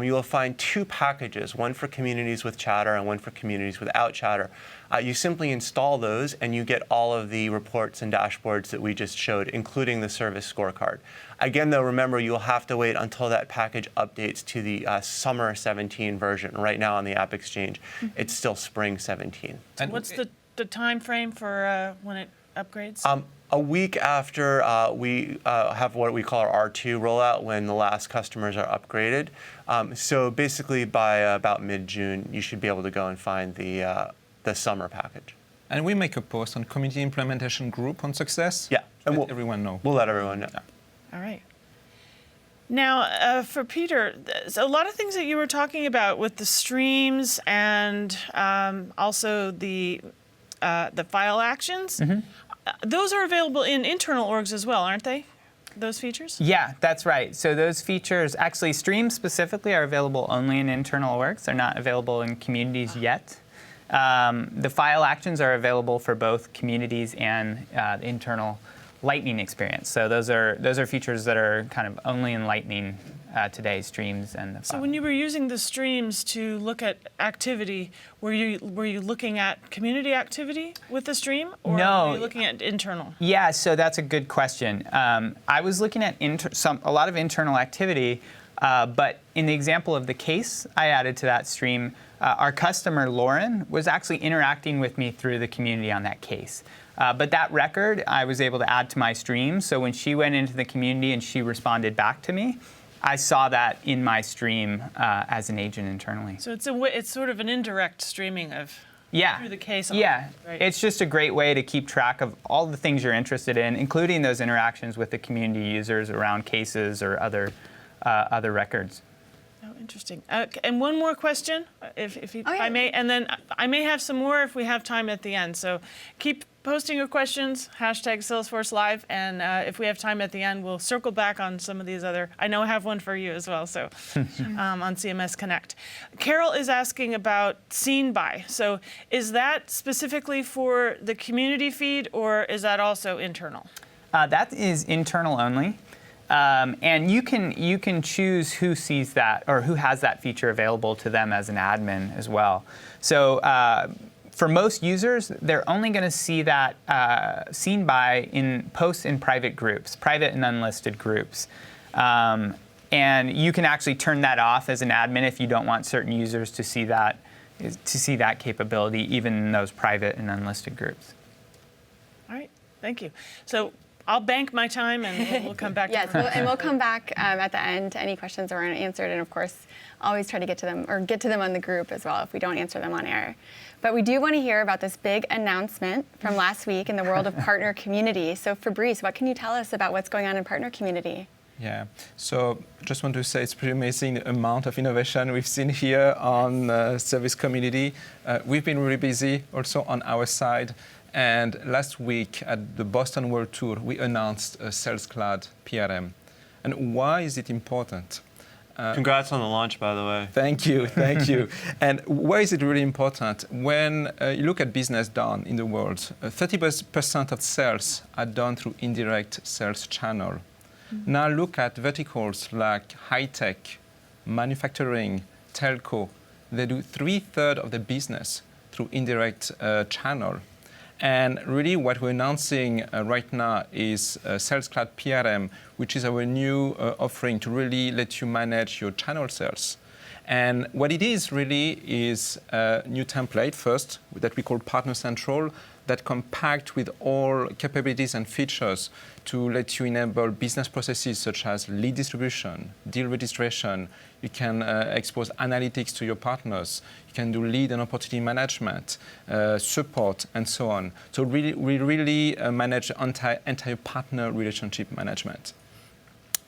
you will find two packages, one for communities with Chatter and one for communities without Chatter. You simply install those and you get all of the reports and dashboards that we just showed, including the service scorecard. Again, though, remember, you'll have to wait until that package updates to the summer 17 version. Right now on the App Exchange, it's still spring 17. And What's the time frame for when it upgrades? A week after we have what we call our R2 rollout, when the last customers are upgraded. So basically by about mid-June, you should be able to go and find the summer package. And we make a post on Community Implementation Group on Success. Yeah, to and let everyone know. We'll let everyone know. All right. Now, for Peter, there's a lot of things that you were talking about with the streams and also the file actions. Those are available in internal orgs as well, aren't they? Those features? Yeah, that's right. So those features, actually streams specifically, are available only in internal orgs. They're not available in communities yet. The file actions are available for both communities and internal Lightning experience. So those are features that are kind of only in Lightning today, streams and the So file. when you were using the streams to look at activity, were you looking at community activity with the stream, or No. were you looking at internal? Yeah, so that's a good question. I was looking at a lot of internal activity, but in the example of the case I added to that stream, our customer, Lauren, was actually interacting with me through the community on that case. But that record I was able to add to my stream, so when she went into the community and she responded back to me, I saw that in my stream as an agent internally. So it's sort of an indirect streaming of through the case. Yeah, Right. it's just a great way to keep track of all the things you're interested in, including those interactions with the community users around cases or other records. Oh, interesting. And one more question, if yeah. I may, and then I may have some more if we have time at the end. So keep posting your questions, #Salesforce Live, and if we have time at the end, we'll circle back on some of these other. I know I have one for you as well, so on CMS Connect. Carol is asking about seen by. So is that specifically for the community feed, or is that also internal? That is internal only. And you can choose who sees that or who has that feature available to them as an admin as well. So for most users, they're only going to see that seen by in posts in private groups, private and unlisted groups. And you can actually turn that off as an admin if you don't want certain users to see that capability, even in those private and unlisted groups. All right, thank you. So I'll bank my time and we'll come back. Yes, to and we'll come back at the end to any questions that aren't answered, and of course, always try to get to them on the group as well if we don't answer them on air. But we do want to hear about this big announcement from last week in the world of partner community. So Fabrice, what can you tell us about what's going on in partner community? Yeah, so just want to say it's pretty amazing the amount of innovation we've seen here on service community. We've been really busy also on our side. And last week at the Boston World Tour, we announced a Sales Cloud PRM. And why is it important? Congrats on the launch, by the way. Thank you, thank you. And why is it really important? When you look at business done in the world, 30% of sales are done through indirect sales channel. Mm-hmm. Now look at verticals like high-tech, manufacturing, telco. They do 1/3 of the business through indirect channel. And really what we're announcing right now is Sales Cloud PRM, which is our new offering to really let you manage your channel sales. And what it is really is a new template first that we call Partner Central that compact with all capabilities and features to let you enable business processes such as lead distribution, deal registration. You can expose analytics to your partners. You can do lead and opportunity management, support, and so on. So we really manage the entire partner relationship management.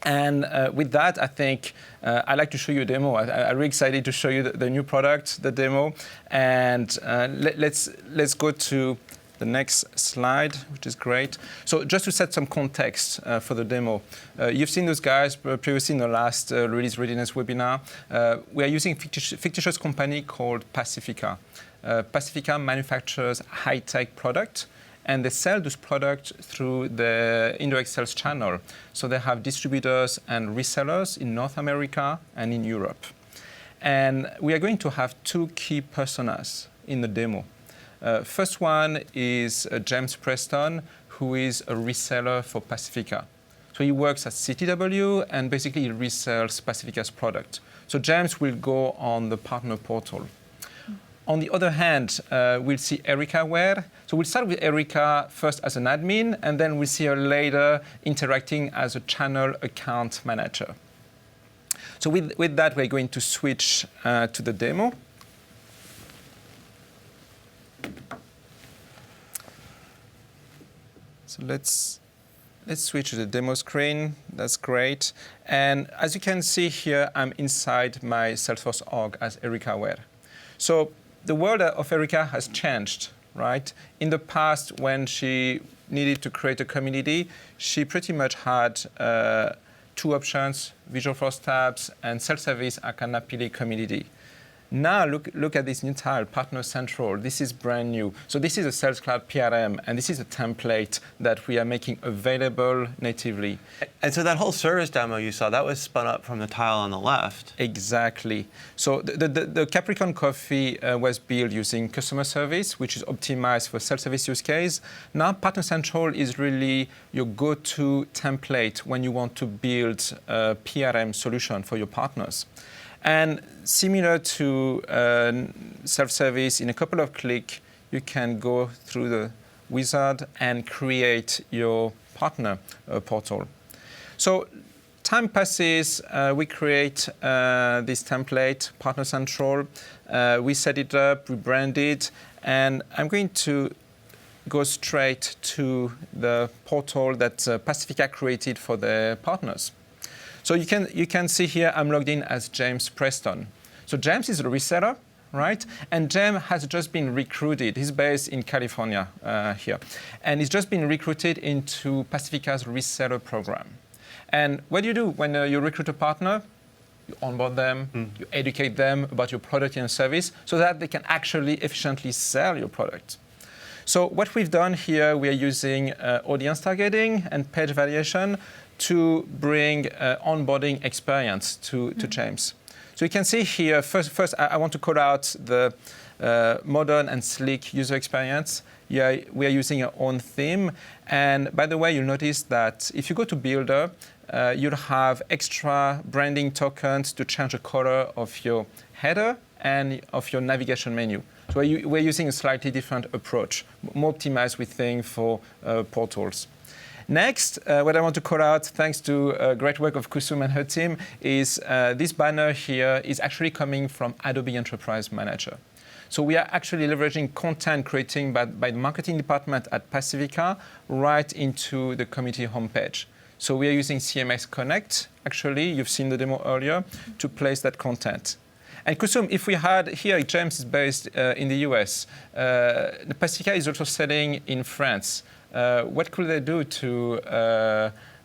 And with that, I think I'd like to show you a demo. I'm really excited to show you the new product, the demo. And let's go to the next slide, which is great. So just to set some context for the demo, you've seen those guys previously in the last Release Readiness webinar. We are using a fictitious company called Pacifica. Pacifica manufactures high-tech product, and they sell those products through the indirect sales channel. So they have distributors and resellers in North America and in Europe. And we are going to have two key personas in the demo. First one is James Preston, who is a reseller for Pacifica. So he works at CTW, and basically he resells Pacifica's product. So James will go on the partner portal. On the other hand, we'll see Erica Ware. So we'll start with Erica first as an admin, and then we'll see her later interacting as a channel account manager. So with that, we're going to switch to the demo. So let's switch to the demo screen. That's great. And as you can see here, I'm inside my Salesforce org as Erica Ware. So the world of Erica has changed, right? In the past, when she needed to create a community, she pretty much had two options, Visualforce tabs and self-service Akanapili community. Now look at this new tile, Partner Central. This is brand new. So this is a Sales Cloud PRM, and this is a template that we are making available natively. And so that whole service demo you saw, that was spun up from the tile on the left. Exactly. So the Capricorn Coffee was built using customer service, which is optimized for self-service use case. Now Partner Central is really your go-to template when you want to build a PRM solution for your partners. And similar to self-service, in a couple of clicks, you can go through the wizard and create your partner portal. So time passes, we create this template, Partner Central. We set it up, we brand it, and I'm going to go straight to the portal that Pacifica created for their partners. So you can see here I'm logged in as James Preston. So James is a reseller, right? And James has just been recruited. He's based in California here. And he's just been recruited into Pacifica's reseller program. And what do you do when you recruit a partner? You onboard them, you educate them about your product and service so that they can actually efficiently sell your product. So what we've done here, we are using audience targeting and page validation to bring onboarding experience to James. So you can see here, first I want to call out the modern and sleek user experience. Yeah, we are using our own theme. And by the way, you'll notice that if you go to Builder, you'll have extra branding tokens to change the color of your header and of your navigation menu. So we're using a slightly different approach, more optimized, we think, for portals. Next, what I want to call out, thanks to great work of Kusum and her team, is this banner here is actually coming from Adobe Enterprise Manager. So we are actually leveraging content creating by the marketing department at Pacifica right into the community homepage. So we are using CMS Connect, actually, you've seen the demo earlier, to place that content. And Kusum, if we had here, James is based in the US. Pacifica is also selling in France. What could they do to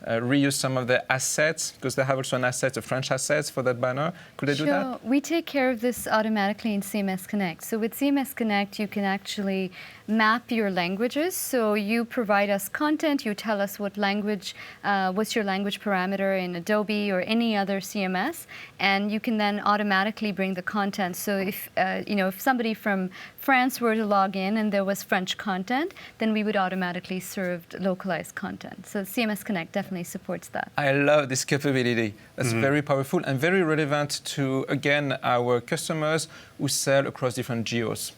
reuse some of the assets? Because they have also an asset, a French assets for that banner. Could they do that? Sure. We take care of this automatically in CMS Connect. So with CMS Connect, you can actually map your languages. So you provide us content, you tell us what language, what's your language parameter in Adobe or any other CMS, and you can then automatically bring the content. So if if somebody from France were to log in and there was French content, then we would automatically serve localized content. So CMS Connect definitely supports that. I love this capability. That's very powerful and very relevant to, again, our customers who sell across different geos.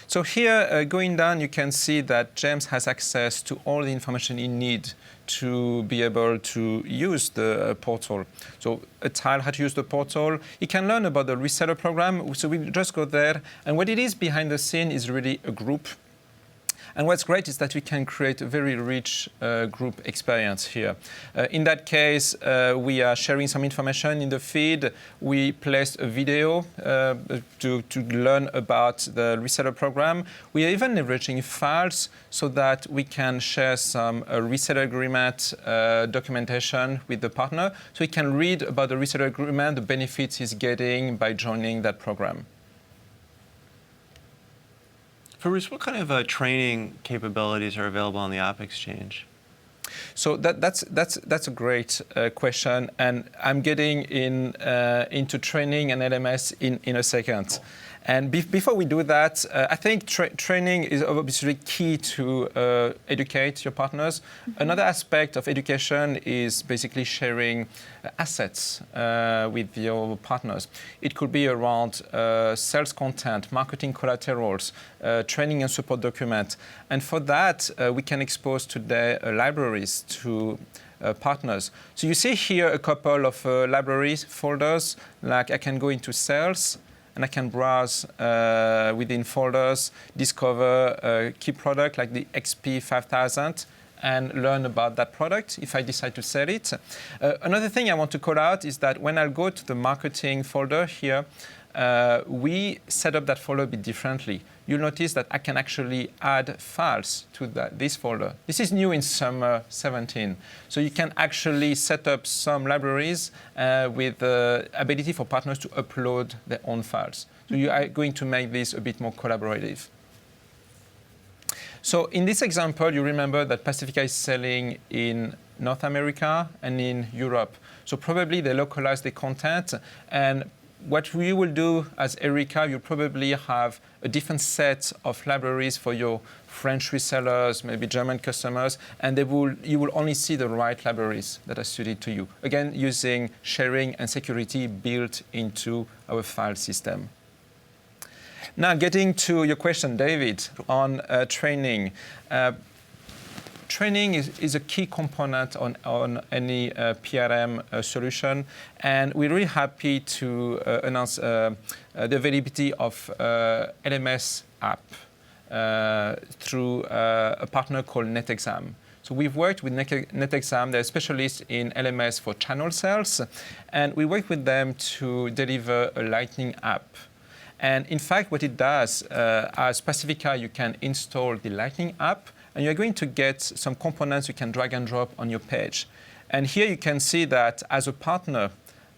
So here, going down, you can see that James has access to all the information he needs to be able to use the portal. So a tile how to use the portal. He can learn about the reseller program. So we just go there. And what it is behind the scene is really a group. And what's great is that we can create a very rich group experience here. In that case, we are sharing some information in the feed. We placed a video to learn about the reseller program. We are even leveraging files so that we can share some reseller agreement documentation with the partner. So he can read about the reseller agreement, the benefits he's getting by joining that program. Fabrice, what kind of training capabilities are available on the App Exchange? So that's a great question, and I'm getting into training and LMS in a second. And before we do that, I think training is obviously key to educate your partners. Another aspect of education is basically sharing assets with your partners. It could be around sales content, marketing collaterals, training and support documents. And for that, we can expose today libraries to partners. So you see here a couple of libraries folders, like I can go into sales, and I can browse within folders, discover a key product like the XP 5000, and learn about that product if I decide to sell it. Another thing I want to call out is that when I go to the marketing folder here, we set up that folder a bit differently. You'll notice that I can actually add files to this folder. This is new in summer 17. So you can actually set up some libraries with the ability for partners to upload their own files. So you are going to make this a bit more collaborative. So in this example, you remember that Pacifica is selling in North America and in Europe. So probably they localize the content, and what we will do as Erica, you probably have a different set of libraries for your French resellers, maybe German customers, and you will only see the right libraries that are suited to you. Again, using sharing and security built into our file system. Now, getting to your question, David, on training. Training is a key component on any PRM solution, and we're really happy to announce the availability of LMS app through a partner called NetExam. So we've worked with NetExam, they're specialists in LMS for channel sales, and we work with them to deliver a Lightning app. And in fact, what it does, as Pacifica, you can install the Lightning app, and you're going to get some components you can drag and drop on your page. And here you can see that as a partner,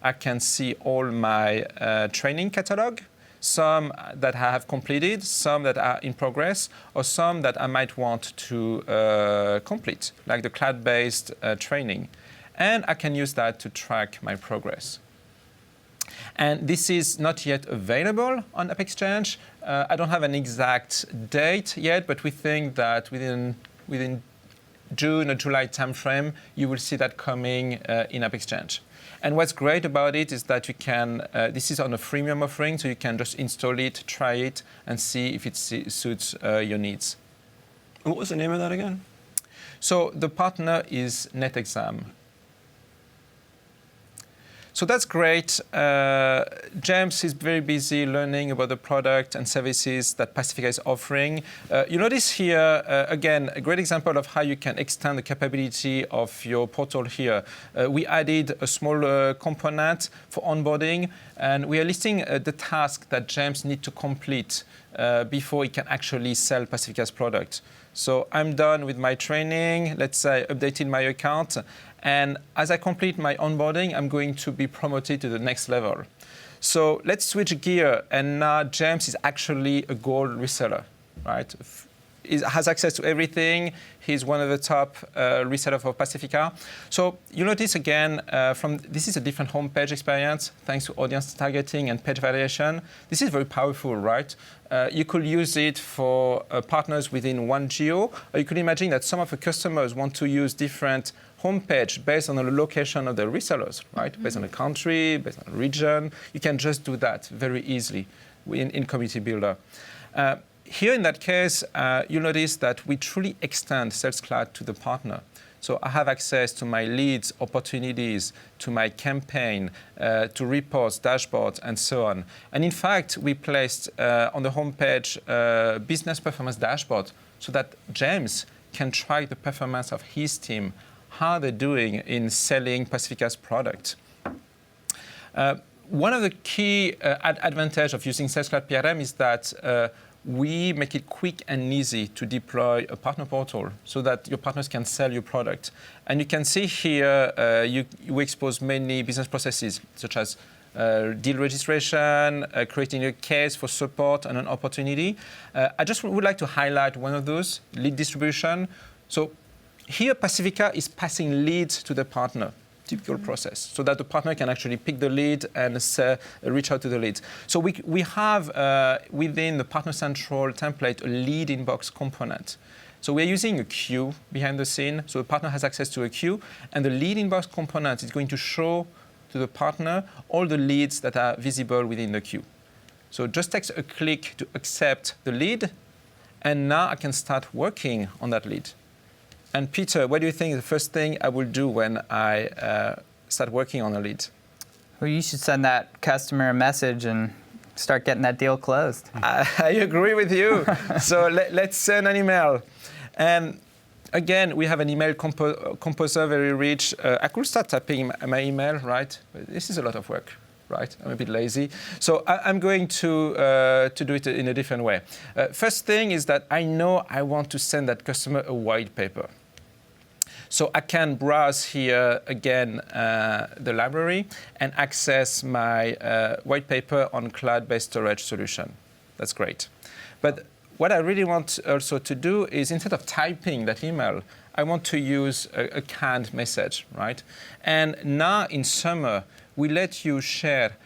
I can see all my training catalog, some that I have completed, some that are in progress, or some that I might want to complete, like the cloud-based training. And I can use that to track my progress. And this is not yet available on App Exchange. I don't have an exact date yet, but we think that within June or July timeframe, you will see that coming in App Exchange. And what's great about it is that you can, this is on a freemium offering, so you can just install it, try it, and see if it suits your needs. What was the name of that again? So the partner is NetExam. So that's great. James is very busy learning about the product and services that Pacifica is offering. You notice here, again, a great example of how you can extend the capability of your portal here. We added a small component for onboarding, and we are listing the task that James needs to complete before he can actually sell Pacifica's product. So I'm done with my training. Let's say I updated my account. And as I complete my onboarding, I'm going to be promoted to the next level. So let's switch gear. And now James is actually a gold reseller, right? He has access to everything. He's one of the top resellers for Pacifica. So you notice again, this is a different homepage experience thanks to audience targeting and page variation. This is very powerful, right? You could use it for partners within one geo, or you could imagine that some of the customers want to use different homepage based on the location of the resellers, right? Mm-hmm. Based on the country, based on the region. You can just do that very easily in Community Builder. Here in that case, you'll notice that we truly extend Sales Cloud to the partner. So I have access to my leads, opportunities, to my campaign, to reports, dashboards, and so on. And in fact, we placed on the homepage business performance dashboard so that James can track the performance of his team, how they're doing in selling Pacifica's product. One of the key advantages of using Sales Cloud PRM is that we make it quick and easy to deploy a partner portal so that your partners can sell your product. And you can see here, you expose many business processes, such as deal registration, creating a case for support and an opportunity. I just would like to highlight one of those, lead distribution. So here, Pacifica is passing leads to the partner. Typical process, so that the partner can actually pick the lead and reach out to the leads. So we have within the Partner Central template a lead inbox component. So we're using a queue behind the scene, so the partner has access to a queue, and the lead inbox component is going to show to the partner all the leads that are visible within the queue. So it just takes a click to accept the lead, and now I can start working on that lead. And Peter, what do you think is the first thing I will do when I start working on a lead? Well, you should send that customer a message and start getting that deal closed. I agree with you. So let's send an email. And again, we have an email composer, very rich. I could start typing my email, right? But this is a lot of work, right? I'm a bit lazy. So I'm going to do it in a different way. First thing is that I know I want to send that customer a white paper. So I can browse here again the library and access my white paper on cloud-based storage solution. That's great. But what I really want also to do is, instead of typing that email, I want to use a canned message, right? And now in summer, we let you share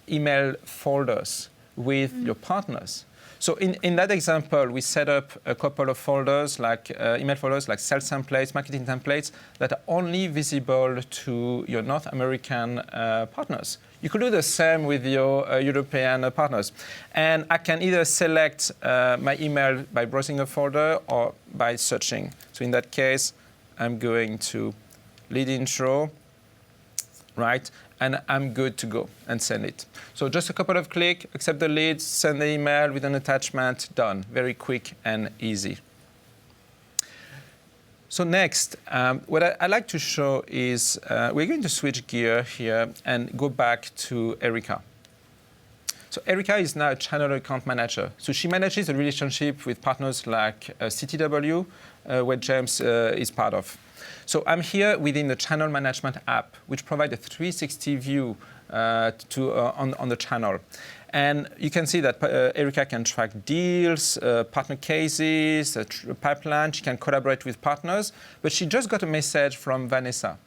email folders with your partners. So in that example, we set up a couple of folders, like email folders, like sales templates, marketing templates, that are only visible to your North American partners. You could do the same with your European partners. And I can either select my email by browsing a folder or by searching. So in that case, I'm going to lead intro, right? And I'm good to go and send it. So just a couple of clicks, accept the leads, send the email with an attachment, done. Very quick and easy. So next, what I'd like to show is we're going to switch gear here and go back to Erica. So Erica is now a channel account manager. So she manages a relationship with partners like CTW, where James is part of. So I'm here within the channel management app, which provides a 360 view on the channel. And you can see that Erica can track deals, partner cases, a pipeline. She can collaborate with partners. But she just got a message from Vanessa.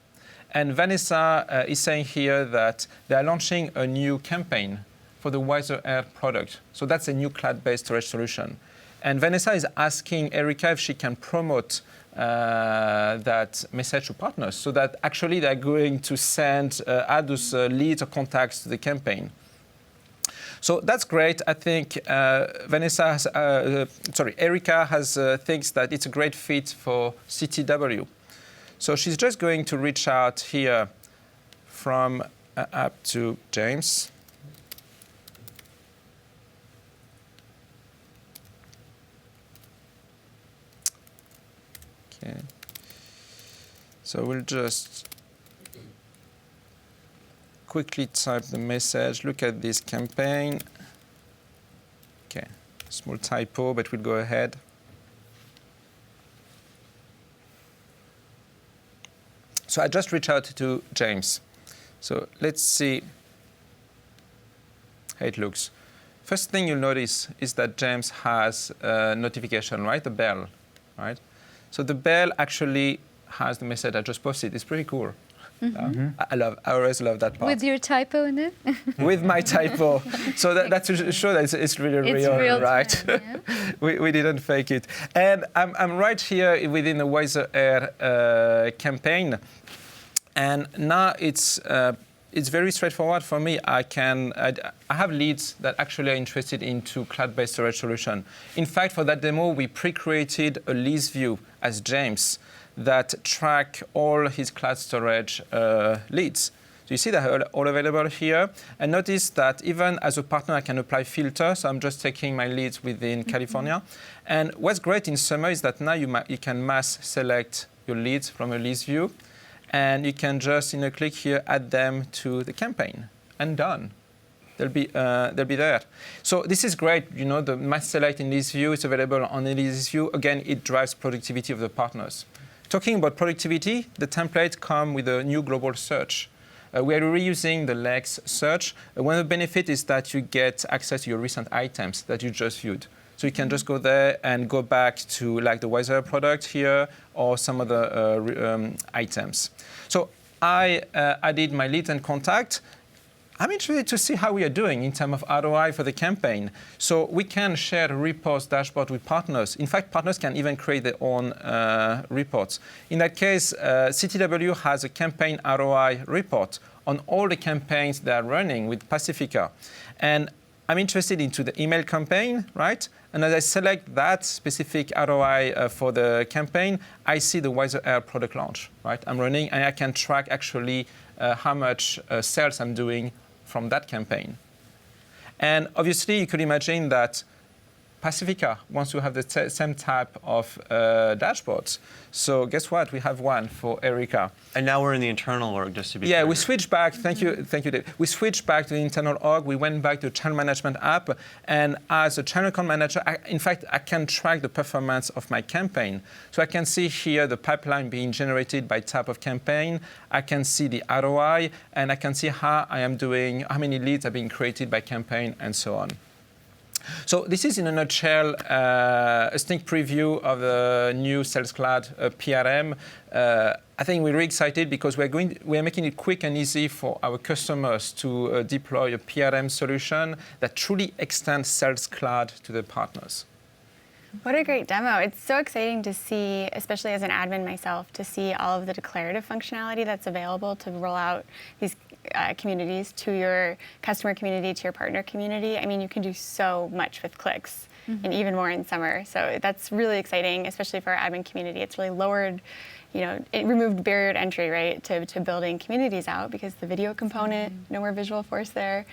And Vanessa is saying here that they are launching a new campaign for the Wiser Air product. So that's a new cloud-based storage solution. And Vanessa is asking Erica if she can promote that message to partners, so that actually they're going to add those leads or contacts to the campaign. So that's great. I think Erica thinks that it's a great fit for CTW. So she's just going to reach out here from app to James. Okay. So we'll just quickly type the message. Look at this campaign. Okay, small typo, but we'll go ahead. So I just reached out to James. So let's see how it looks. First thing you'll notice is that James has a notification, right? The bell, right? So the bell actually has the message I just posted. It's pretty cool. I always love that part. With your typo in it? With my typo. So that's to show that it's really real, right? Time, yeah. we didn't fake it. And I'm right here within the Wiser Air campaign. And now it's very straightforward for me. I have leads that actually are interested into cloud-based storage solution. In fact, for that demo, we pre-created a lease view as James that track all his cloud storage leads. So you see they're all available here. And notice that even as a partner, I can apply filters. So I'm just taking my leads within California. And what's great in summer is that now you can mass select your leads from a lease view. And you can just, in a click here, add them to the campaign. And done. They'll be there. So this is great. You know, the mass select in lease view is available on the lease view. Again, it drives productivity of the partners. Talking about productivity, the template comes with a new global search. We are reusing the Lex search. One of the benefits is that you get access to your recent items that you just viewed. So you can just go there and go back to like the Wiser product here or some other items. So I added my leads and contact. I'm interested to see how we are doing in terms of ROI for the campaign. So we can share the reports dashboard with partners. In fact, partners can even create their own reports. In that case, CTW has a campaign ROI report on all the campaigns they are running with Pacifica. And I'm interested into the email campaign, right? And as I select that specific ROI for the campaign, I see the Wiser Air product launch, right? I'm running, and I can track actually how much sales I'm doing from that campaign. And obviously, you could imagine that Pacifica wants to have the same type of dashboards. So guess what? We have one for Erica. And now we're in the internal org, just to be clear. Yeah, we switched back. Thank you, Dave. We switched back to the internal org. We went back to the channel management app. And as a channel account manager, in fact, I can track the performance of my campaign. So I can see here the pipeline being generated by type of campaign. I can see the ROI, and I can see how I am doing, how many leads are being created by campaign, and so on. So this is, in a nutshell, a sneak preview of the new Sales Cloud PRM. I think we're really excited because we're making it quick and easy for our customers to deploy a PRM solution that truly extends Sales Cloud to the partners. What a great demo. It's so exciting to see, especially as an admin myself, to see all of the declarative functionality that's available to roll out these communities to your customer community, to your partner community. I mean, you can do so much with clicks, and even more in summer. So that's really exciting, especially for our admin community. It's really lowered, it removed barrier to entry, right, to building communities out, because the video component, no more visual force there.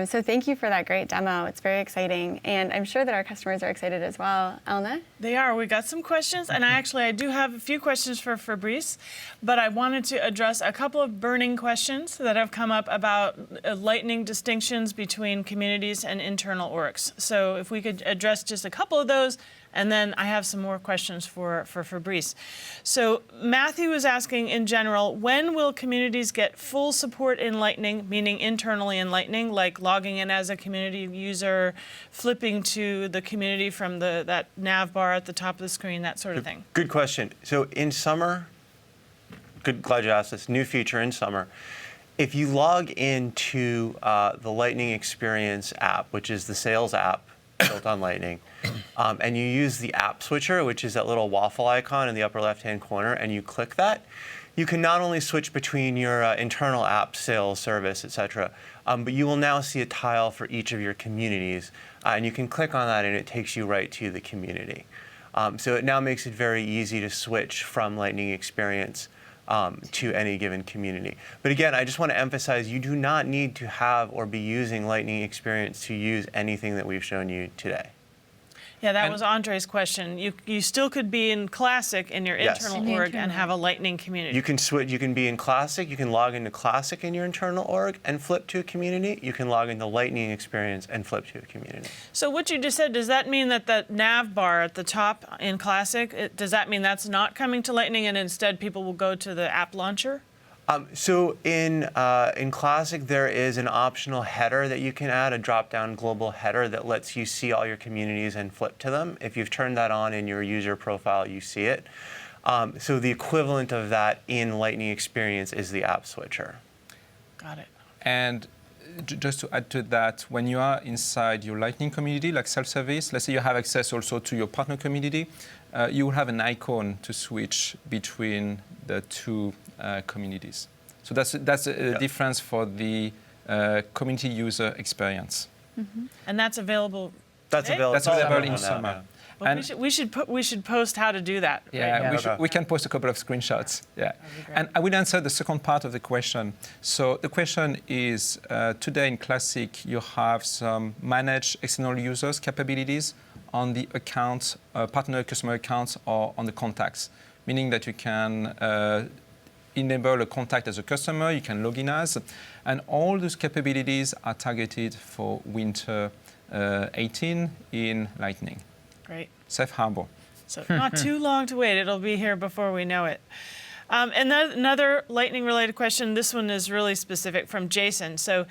So thank you for that great demo. It's very exciting. And I'm sure that our customers are excited as well. Elna? They are. We got some questions, and I do have a few questions for Fabrice, but I wanted to address a couple of burning questions that have come up about lightning distinctions between communities and internal orgs. So if we could address just a couple of those, and then I have some more questions for Fabrice. So Matthew was asking, in general, when will communities get full support in Lightning, meaning internally in Lightning, like logging in as a community user, flipping to the community from that nav bar at the top of the screen, that sort of thing? Good question. So in summer, glad you asked this, new feature in summer. If you log into the Lightning Experience app, which is the sales app built on Lightning, and you use the app switcher, which is that little waffle icon in the upper left-hand corner, and you click that, you can not only switch between your internal app, sales, service, etc., but you will now see a tile for each of your communities, and you can click on that and it takes you right to the community. So it now makes it very easy to switch from Lightning Experience to any given community. But again, I just want to emphasize, you do not need to have or be using Lightning Experience to use anything that we've shown you today. Yeah, that was Andre's question. You still could be in Classic in your Yes. internal In the org internal and have a Lightning community. You can switch. You can be in Classic. You can log into Classic in your internal org and flip to a community. You can log into Lightning Experience and flip to a community. So what you just said, does that mean that the nav bar at the top in Classic, does that mean that's not coming to Lightning and instead people will go to the app launcher? So in Classic, there is an optional header that you can add, a drop-down global header that lets you see all your communities and flip to them. If you've turned that on in your user profile, you see it. So the equivalent of that in Lightning Experience is the app switcher. Got it. And just to add to that, when you are inside your Lightning community, like self-service, let's say you have access also to your partner community, you will have an icon to switch between the two communities. So that's a difference for the community user experience. And that's available. That's today? available. That's it's all available in now, summer. Well, And- we should post how to do that. Yeah, right? we can post a couple of screenshots. Yeah, and I will answer the second part of the question. So the question is, today in Classic, you have some managed external users capabilities on the accounts, partner customer accounts, or on the contacts, meaning that you can enable a contact as a customer, you can log in as, and all those capabilities are targeted for winter 18 in Lightning. Great. Safe harbor. So not too long to wait. It'll be here before we know it. And then another Lightning-related question. This one is really specific from Jason. So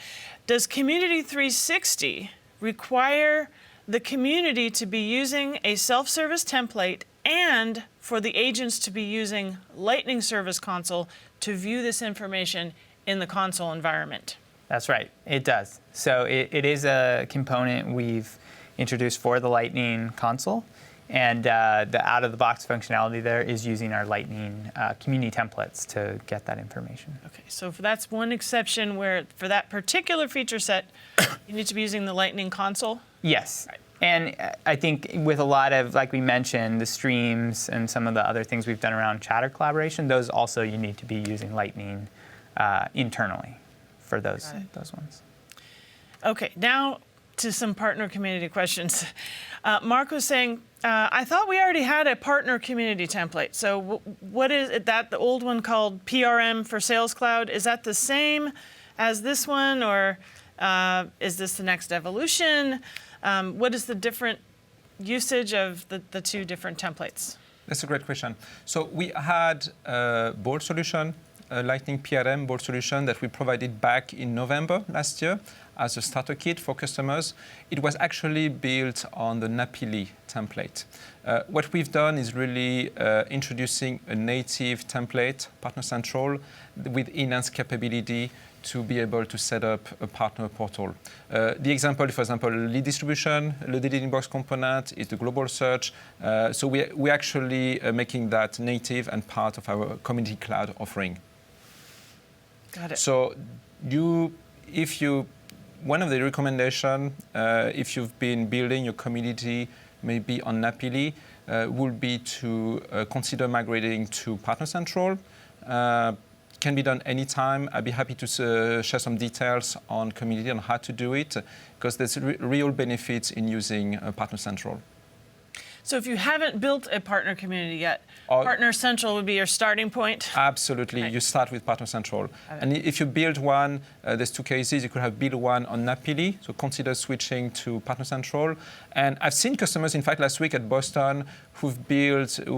does Community 360 require the community to be using a self-service template and for the agents to be using Lightning Service Console to view this information in the console environment? That's right, it does. So it is a component we've introduced for the Lightning console, and the out-of-the-box functionality there is using our Lightning community templates to get that information. Okay, so that's one exception where for that particular feature set, you need to be using the Lightning console? Yes. Right. And I think with a lot of, like we mentioned, the streams and some of the other things we've done around chatter collaboration, those also you need to be using Lightning internally for those ones. Okay, now to some partner community questions. Mark was saying, I thought we already had a partner community template. So what is it, that the old one called PRM for Sales Cloud? Is that the same as this one, or is this the next evolution? What is the different usage of the two different templates? That's a great question. So we had a bold solution, a Lightning PRM bold solution that we provided back in November last year as a starter kit for customers. It was actually built on the Napili template. What we've done is really introducing a native template, Partner Central, with enhanced capability to be able to set up a partner portal. The example, for example, lead distribution, loaded inbox component is the global search. So we're actually making that native and part of our community cloud offering. Got it. So one of the recommendations, if you've been building your community maybe on Napili, would be to consider migrating to Partner Central. Can be done anytime. I'd be happy to share some details on community on how to do it, because there's real benefits in using Partner Central. So if you haven't built a partner community yet, Partner Central would be your starting point? Absolutely. Right. You start with Partner Central. And if you build one, there's two cases. You could have built one on Napili, so consider switching to Partner Central. And I've seen customers, in fact, last week at Boston, who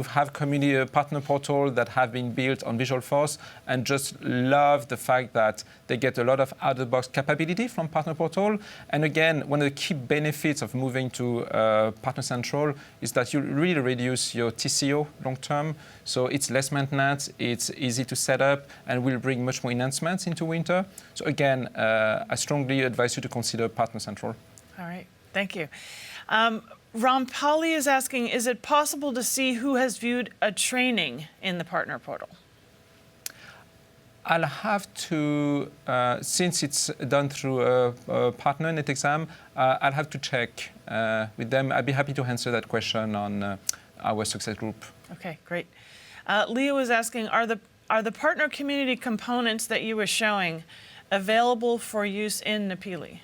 have community partner portal that have been built on Visualforce and just love the fact that they get a lot of out-of-the-box capability from Partner Portal. And again, one of the key benefits of moving to Partner Central is that you really reduce your TCO long term. So it's less maintenance, it's easy to set up, and will bring much more enhancements into winter. So again, I strongly advise you to consider Partner Central. All right, thank you. Rampali is asking, is it possible to see who has viewed a training in the partner portal? I'll have to, since it's done through a partner, NetExam, I'll have to check with them. I'd be happy to answer that question on our success group. Okay, great. Leah was asking, are the partner community components that you were showing available for use in Napili?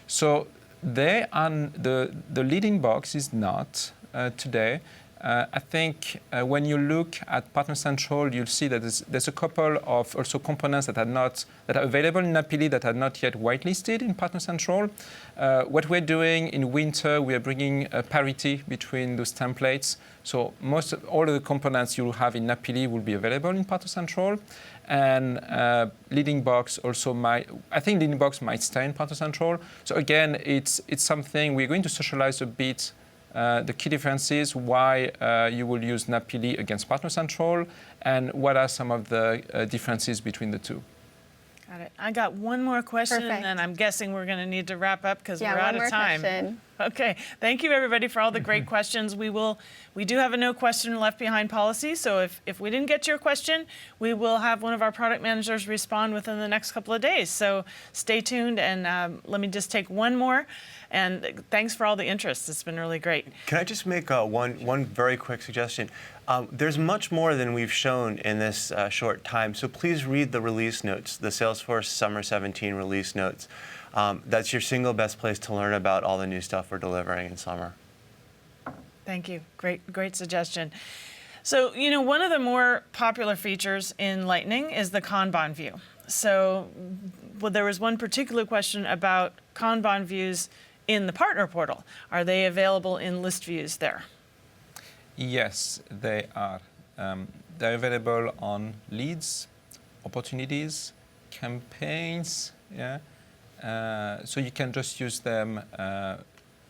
So they are, the leading box is not today. I think when you look at Partner Central, you'll see that there's a couple of also components that are available in Napili that are not yet whitelisted in Partner Central. What we're doing in winter, we are bringing parity between those templates. So all of the components you'll have in Napili will be available in Partner Central. And leading box also I think leading box might stay in Partner Central. So again, it's something we're going to socialize a bit. The key differences, why you will use Napili against Partner Central, and what are some of the differences between the two. Got it. I got one more question, Perfect. and I'm guessing we're going to need to wrap up because Yeah, we're out one more of time. question. Okay. Thank you, everybody, for all the great questions. We do have a no question left behind policy, so if we didn't get to your question, we will have one of our product managers respond within the next couple of days. So stay tuned, and let me just take one more. And thanks for all the interest. It's been really great. Can I just make one very quick suggestion? There's much more than we've shown in this short time, so please read the release notes, the Salesforce Summer 17 release notes. That's your single best place to learn about all the new stuff we're delivering in summer. Thank you. Great suggestion. So, one of the more popular features in Lightning is the Kanban View. So, there was one particular question about Kanban views in the partner portal. Are they available in list views there? Yes, they are. They're available on leads, opportunities, campaigns. Yeah. So you can just use them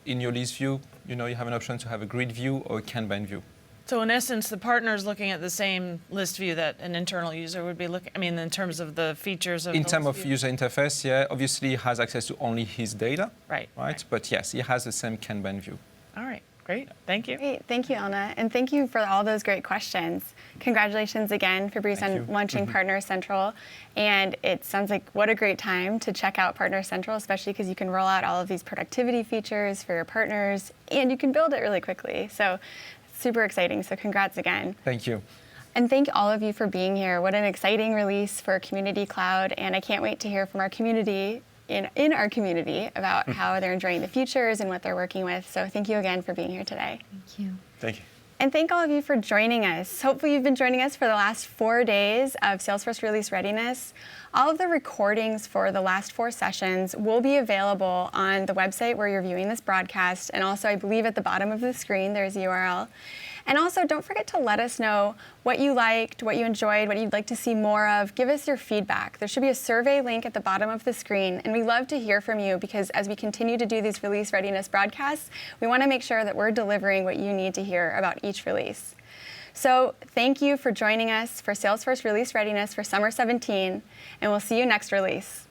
in your list view. You have an option to have a grid view or a Kanban view. So in essence, the partner is looking at the same list view that an internal user would be looking. I mean, in terms of the features of. In the terms list of view? user interface, yeah, obviously he has access to only his data. Right. But yes, he has the same Kanban view. All right. Great. Thank you. Great. Thank you, Elna. And thank you for all those great questions. Congratulations again, Fabrice, Thank on you. launching Partner Central. And it sounds like what a great time to check out Partner Central, especially because you can roll out all of these productivity features for your partners, and you can build it really quickly. So super exciting. So congrats again. Thank you. And thank all of you for being here. What an exciting release for Community Cloud. And I can't wait to hear from our community in our community about how they're enjoying the features and what they're working with. So thank you again for being here today. Thank you. Thank you. And thank all of you for joining us. Hopefully you've been joining us for the last 4 days of Salesforce Release Readiness. All of the recordings for the last 4 sessions will be available on the website where you're viewing this broadcast. And also, I believe at the bottom of the screen, there's a URL. And also, don't forget to let us know what you liked, what you enjoyed, what you'd like to see more of. Give us your feedback. There should be a survey link at the bottom of the screen. And we love to hear from you because as we continue to do these release readiness broadcasts, we want to make sure that we're delivering what you need to hear about each release. So thank you for joining us for Salesforce Release Readiness for Summer 17, and we'll see you next release.